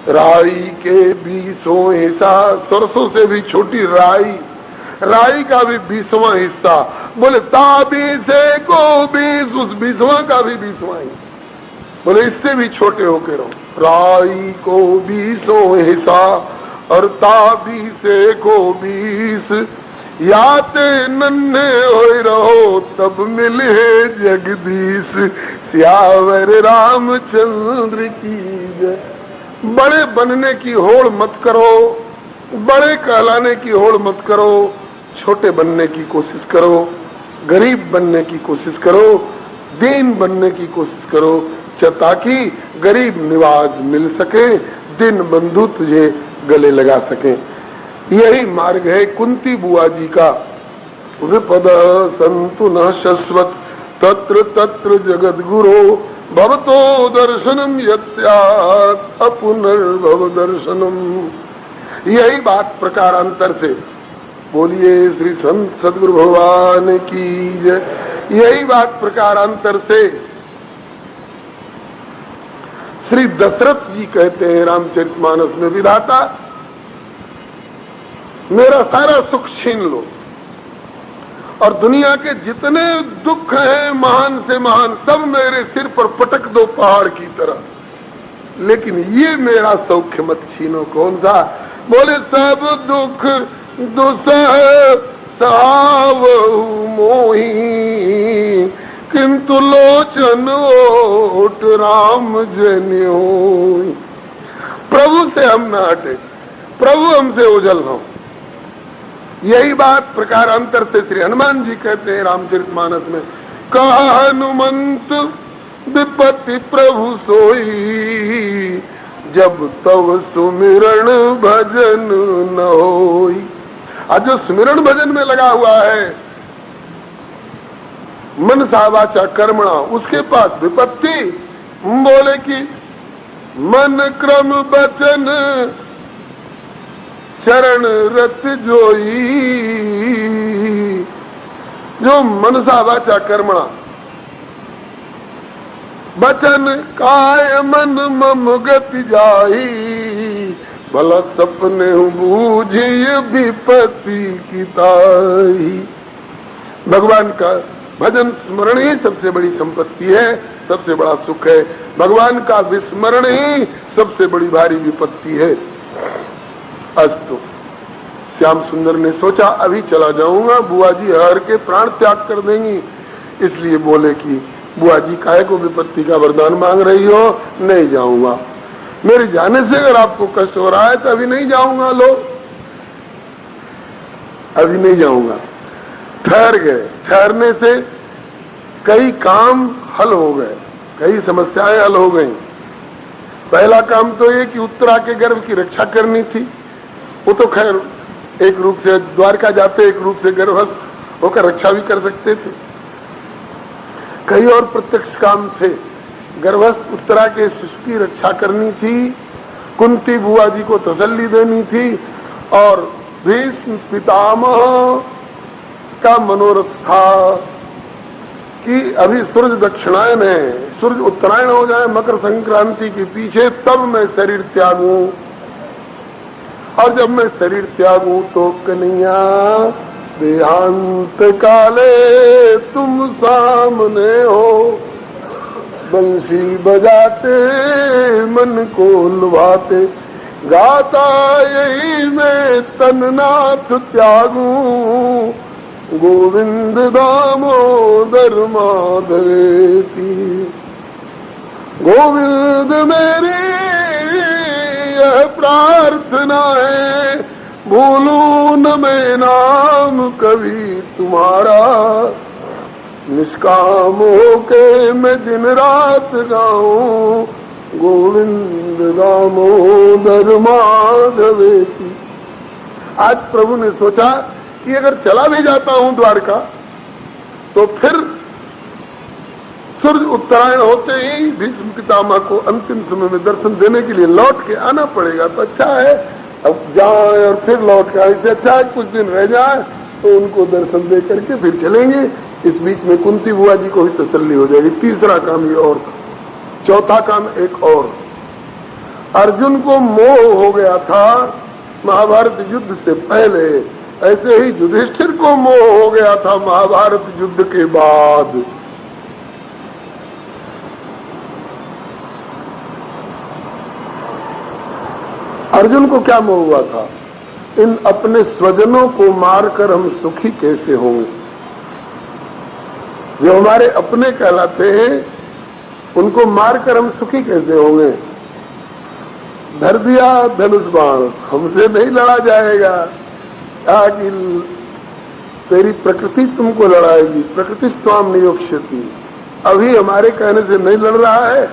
राई के 20 हिस्सा, सरसों से भी छोटी राई, राई का भी 20वां हिस्सा। बोले ताबी से को 20, उस 20वां का भी 20वां हिस्सा। बोले इससे भी छोटे होके रहो। राई को 20 हिस्सा और ताबी से को 20, याते नन्हे होए रहो तब मिले जगदीश। सियावर रामचंद्र की जय। बड़े बनने की होड़ मत करो, बड़े कहलाने की होड़ मत करो, छोटे बनने की कोशिश करो, गरीब बनने की कोशिश करो, दीन बनने की कोशिश करो, ताकि गरीब निवाज मिल सके, दीन बंधु तुझे गले लगा सके। यही मार्ग है कुंती बुआ जी का। विपद संतु न शश्वत तत्र तत्र जगत गुरो, भवतो दर्शनम यत्यात् अपुनर्भव दर्शनम। यही बात प्रकारांतर से बोलिए श्री संत सदगुरु भगवान की जय। यही बात प्रकारांतर से श्री दशरथ जी कहते हैं रामचरितमानस में, विधाता मेरा सारा सुख छीन लो और दुनिया के जितने दुख हैं महान से महान सब मेरे सिर पर पटक दो पहाड़ की तरह, लेकिन ये मेरा सौख्य मत छीनो। कौन सा? बोले सब दुख दुसह सावहु मोही, किंतु लोचन ओट राम जन्यो। प्रभु से हम न हटे, प्रभु हमसे ओझल न हो। यही बात प्रकारांतर से श्री हनुमान जी कहते हैं रामचरितमानस में, कहा हनुमंत विपत्ति प्रभु सोई, जब तब सुमिरण भजन न होई। आज जो सुमिरण भजन में लगा हुआ है, मनसा वाचा कर्मणा, उसके पास विपत्ति बोले कि मन क्रम वचन चरण रत जोई। जो मनसा वाचा कर्मणा, वचन काय मन मम गति जाई, भला सपने बूझिए विपत्ति की ताई। भगवान का भजन स्मरण ही सबसे बड़ी संपत्ति है, सबसे बड़ा सुख है। भगवान का विस्मरण ही सबसे बड़ी भारी विपत्ति है। अस्तु, श्याम सुंदर ने सोचा अभी चला जाऊंगा, बुआ जी हर के प्राण त्याग कर देंगी, इसलिए बोले कि बुआ जी काहे को विपत्ति का वरदान मांग रही हो, नहीं जाऊंगा। मेरे जाने से अगर आपको कष्ट हो रहा है तो अभी नहीं जाऊंगा, लो अभी नहीं जाऊंगा। ठहर गए, ठहरने से कई काम हल हो गए, कई समस्याएं हल हो गई। पहला काम तो ये कि उत्तरा के गर्भ की रक्षा करनी थी, वो तो खैर एक रूप से द्वारका जाते एक रूप से गर्भस्थ होकर रक्षा भी कर सकते थे। कई और प्रत्यक्ष काम थे, गर्भस्थ उत्तरा के शिशु की रक्षा करनी थी, कुंती बुआ जी को तसल्ली देनी थी, और भीष्म पितामह का मनोरथ था कि अभी सूरज दक्षिणायन है, सूरज उत्तरायण हो जाए मकर संक्रांति के पीछे, तब मैं शरीर त्यागूं, और जब मैं शरीर त्यागूं तो कन्हैया देहांत काले तुम सामने हो, बंसी बजाते मन को लुभाते, गाता यही मैं तननाथ त्यागूं, गोविंद दामोदर माधवेती। गोविंद मेरी यह प्रार्थना है, भूलूं न मैं नाम कभी तुम्हारा, निष्काम होके मैं दिन रात गाऊं, गोविंद दामोदर माधवेती। आज प्रभु ने सोचा कि अगर चला भी जाता हूं द्वारका तो फिर सूर्य उत्तरायण होते ही भीष्म पितामह को अंतिम समय में दर्शन देने के लिए लौट के आना पड़ेगा, तो अच्छा है अब जाए और फिर लौट के आए, इससे अच्छा है कुछ दिन रह जाए तो उनको दर्शन दे करके फिर चलेंगे। इस बीच में कुंती बुआ जी को भी तसल्ली हो जाएगी। तीसरा काम ये और था। चौथा काम एक और, अर्जुन को मोह हो गया था महाभारत युद्ध से पहले, ऐसे ही युधिष्ठिर को मोह हो गया था महाभारत युद्ध के बाद। अर्जुन को क्या मोह हुआ था, इन अपने स्वजनों को मारकर हम सुखी कैसे होंगे। जो हमारे अपने कहलाते हैं उनको मारकर हम सुखी कैसे होंगे। धर दिया धनुष बाण, हमसे नहीं लड़ा जाएगा, कि तेरी प्रकृति तुमको लड़ाएगी, प्रकृति स्वाम नियोक्ष्यति। अभी हमारे कहने से नहीं लड़ रहा है,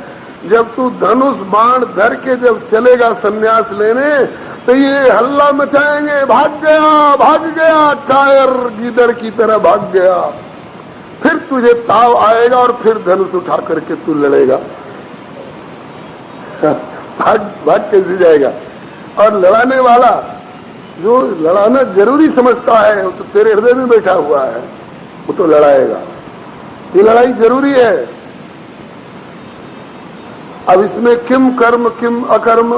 जब तू धनुष बाण धर के जब चलेगा संन्यास लेने तो ये हल्ला मचाएंगे, भाग गया कायर गीदड़ की तरह भाग गया। फिर तुझे ताव आएगा और फिर धनुष उठा करके तू लड़ेगा। भाग कैसे जाएगा। और लड़ाने वाला जो लड़ाना जरूरी समझता है वो तो तेरे हृदय में बैठा हुआ है, वो तो लड़ाएगा। ये लड़ाई जरूरी है। अब इसमें किम कर्म किम अकर्म,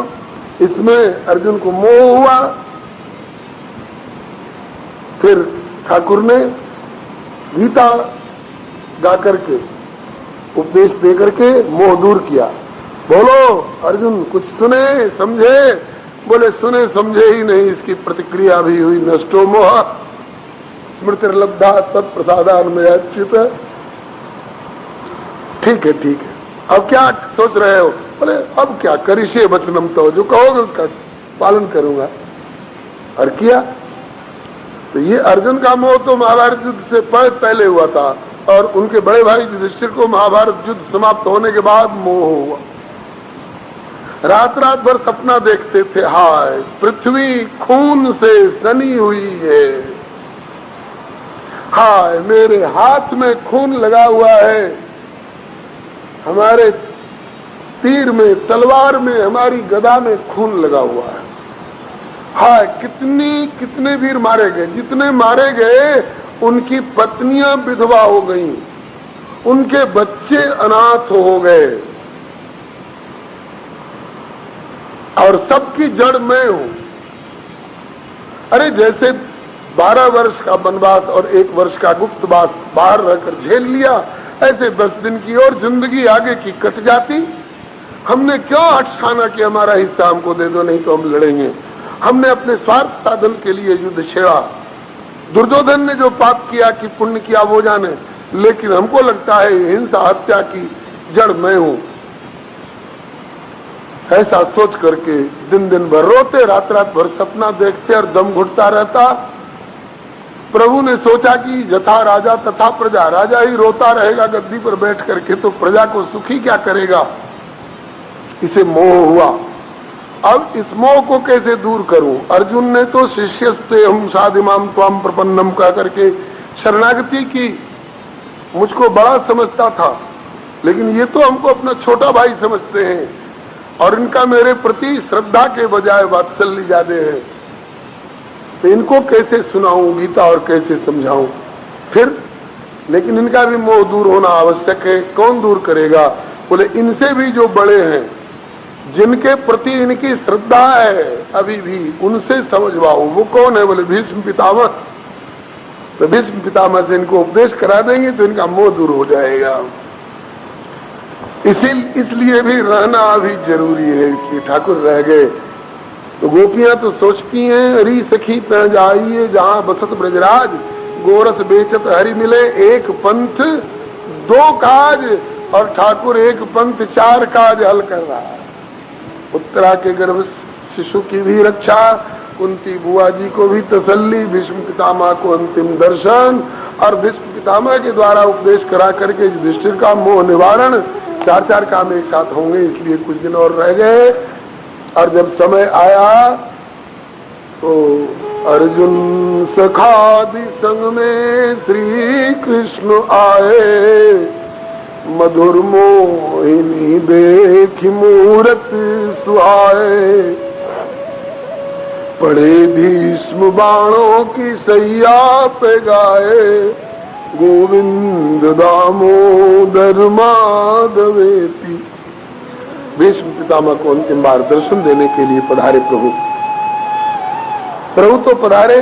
इसमें अर्जुन को मोह हुआ। फिर ठाकुर ने गीता गा करके उपदेश दे करके मोह दूर किया। बोलो अर्जुन कुछ सुने समझे, बोले सुने समझे ही नहीं, इसकी प्रतिक्रिया भी हुई। नष्टो मोह स्मृतिर्लब्धा तत्प्रसादान में अच्युत। ठीक है ठीक है, अब क्या सोच रहे हो। बोले अब क्या करिष्ये वचनम, तो जो कहोगे उसका पालन करूंगा। और किया। तो ये अर्जुन का मोह तो महाभारत युद्ध से पहले हुआ था, और उनके बड़े भाई युधिष्ठिर को महाभारत युद्ध समाप्त होने के बाद मोह हुआ। रात रात भर सपना देखते थे, हाय पृथ्वी खून से सनी हुई है, हाय मेरे हाथ में खून लगा हुआ है, हमारे तीर में, तलवार में, हमारी गदा में खून लगा हुआ है, हाय कितने वीर मारे गए। जितने मारे गए उनकी पत्नियां विधवा हो गईं, उनके बच्चे अनाथ हो गए, और सबकी जड़ मैं हूं। अरे जैसे 12 वर्ष का वनवास और 1 वर्ष का गुप्तवास बाहर रहकर झेल लिया, ऐसे 10 दिन की और जिंदगी आगे की कट जाती। हमने क्यों अटसाना कि हमारा हिस्सा हमको दे दो, नहीं तो हम लड़ेंगे। हमने अपने स्वार्थ साधन के लिए युद्ध छेड़ा। दुर्योधन ने जो पाप किया कि पुण्य किया वो जाने, लेकिन हमको लगता है हिंसा हत्या की जड़ मैं हूं। ऐसा सोच करके दिन दिन भर रोते, रात रात भर सपना देखते और दम घुटता रहता। प्रभु ने सोचा कि यथा राजा तथा प्रजा, राजा ही रोता रहेगा गद्दी पर बैठ करके तो प्रजा को सुखी क्या करेगा। इसे मोह हुआ। अब इस मोह को कैसे दूर करूं। अर्जुन ने तो शिष्यस्ते हम साधिमाम त्वाम प्रपन्नम कह करके शरणागति की। मुझको बड़ा समझता था, लेकिन ये तो हमको अपना छोटा भाई समझते हैं, और इनका मेरे प्रति श्रद्धा के बजाय वात्सल्य ज्यादा है। तो इनको कैसे सुनाऊं गीता और कैसे समझाऊं फिर। लेकिन इनका भी मोह दूर होना आवश्यक है। कौन दूर करेगा। बोले इनसे भी जो बड़े हैं, जिनके प्रति इनकी श्रद्धा है अभी भी, उनसे समझवाओ। वो कौन है। बोले भीष्म पितामह। तो भीष्म पितामह से इनको उपदेश करा देंगे तो इनका मोह दूर हो जाएगा। इसलिए भी रहना अभी जरूरी है। इसलिए ठाकुर रह गए। तो गोपियां तो सोचती हैं, अरी सखी पह जाइए जहां बसत ब्रजराज, गोरस बेचत हरि मिले, एक पंथ 2 काज, और ठाकुर एक पंथ 4 काज हल कर रहा है। उत्तरा के गर्भ शिशु की भी रक्षा, कुंती बुआ जी को भी तसल्ली, भीष्म पितामह को अंतिम दर्शन, और भीष्म पितामह के द्वारा उपदेश करा करके युधिष्ठिर का मोह निवारण। 4 काम एक साथ होंगे। इसलिए कुछ दिन और रह गए। और जब समय आया तो अर्जुन सखादि संग में श्री कृष्ण आए, मधुर मोहिनी देखी मूरत सुहाए, पड़े भीष्म बाणों की सैया पे गाए, गोविंद दामोदर माधवेति। भीष्म पितामह को अंतिम बार दर्शन देने के लिए पधारे प्रभु। प्रभु तो पधारे,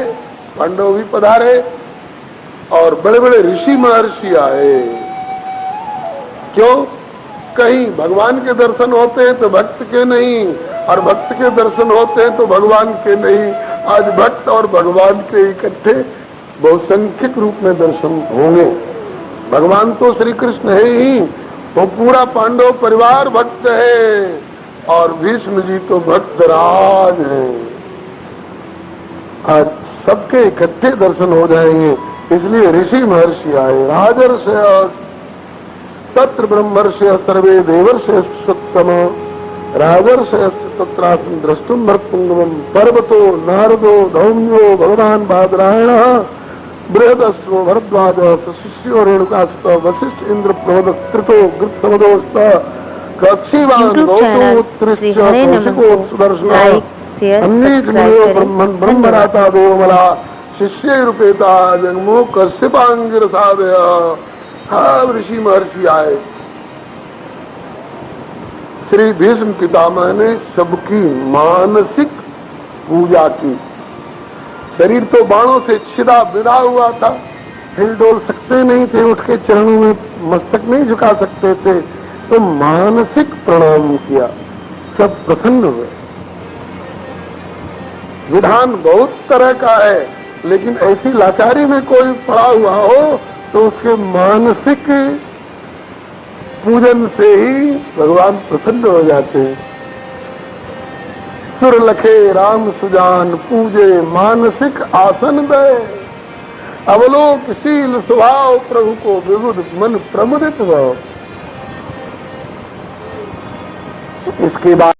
पांडव भी पधारे, और बड़े बड़े ऋषि महर्षि आए। क्यों। कहीं भगवान के दर्शन होते हैं तो भक्त के नहीं, और भक्त के दर्शन होते हैं तो भगवान के नहीं। आज भक्त और भगवान के इकट्ठे बहुसंख्यक रूप में दर्शन होंगे। भगवान तो श्री कृष्ण है ही, वो पूरा पांडव परिवार भक्त है, और भीष्म जी तो भक्त राज हैं। आज सबके इकट्ठे दर्शन हो जाएंगे। इसलिए ऋषि महर्षि आए। राजर्षय तत्र ब्रह्मर्षय सर्वे देवर्षय सत्तम, राजर्षय तत्रास्मिन् द्रष्टुम भरतुंगमं, पर्वतो नारदो धौम्यो भगवान बादरायण, बृहदस्व भरद्वाज शिष्यो रेणुकास्त, वशिष्ठ इंद्र प्रवदकृतो गृत्समदोस्त, कक्षीवान गौतम त्रिश्च कौशिको सुदर्शन, अन्ये जन्यो ब्रह्मराता देवमला, शिष्य रूपेता जन्मो कश्यपांगिरसादय। सब ऋषि महर्षि आए। श्री भीष्म पितामह ने सबकी मानसिक पूजा की। शरीर तो बाणों से छिदा बिदा हुआ था, हिल डोल सकते नहीं थे, उठ के चरणों में मस्तक नहीं झुका सकते थे, तो मानसिक प्रणाम किया। सब प्रसन्न हुए। विधान बहुत तरह का है, लेकिन ऐसी लाचारी में कोई पड़ा हुआ हो तो उसके मानसिक पूजन से ही भगवान प्रसन्न हो जाते हैं। सुर लखे राम सुजान पूजे, मानसिक आसन दे। अवलोकशील स्वभाव प्रभु को विबुध मन प्रमुदित भाव। इसके बाद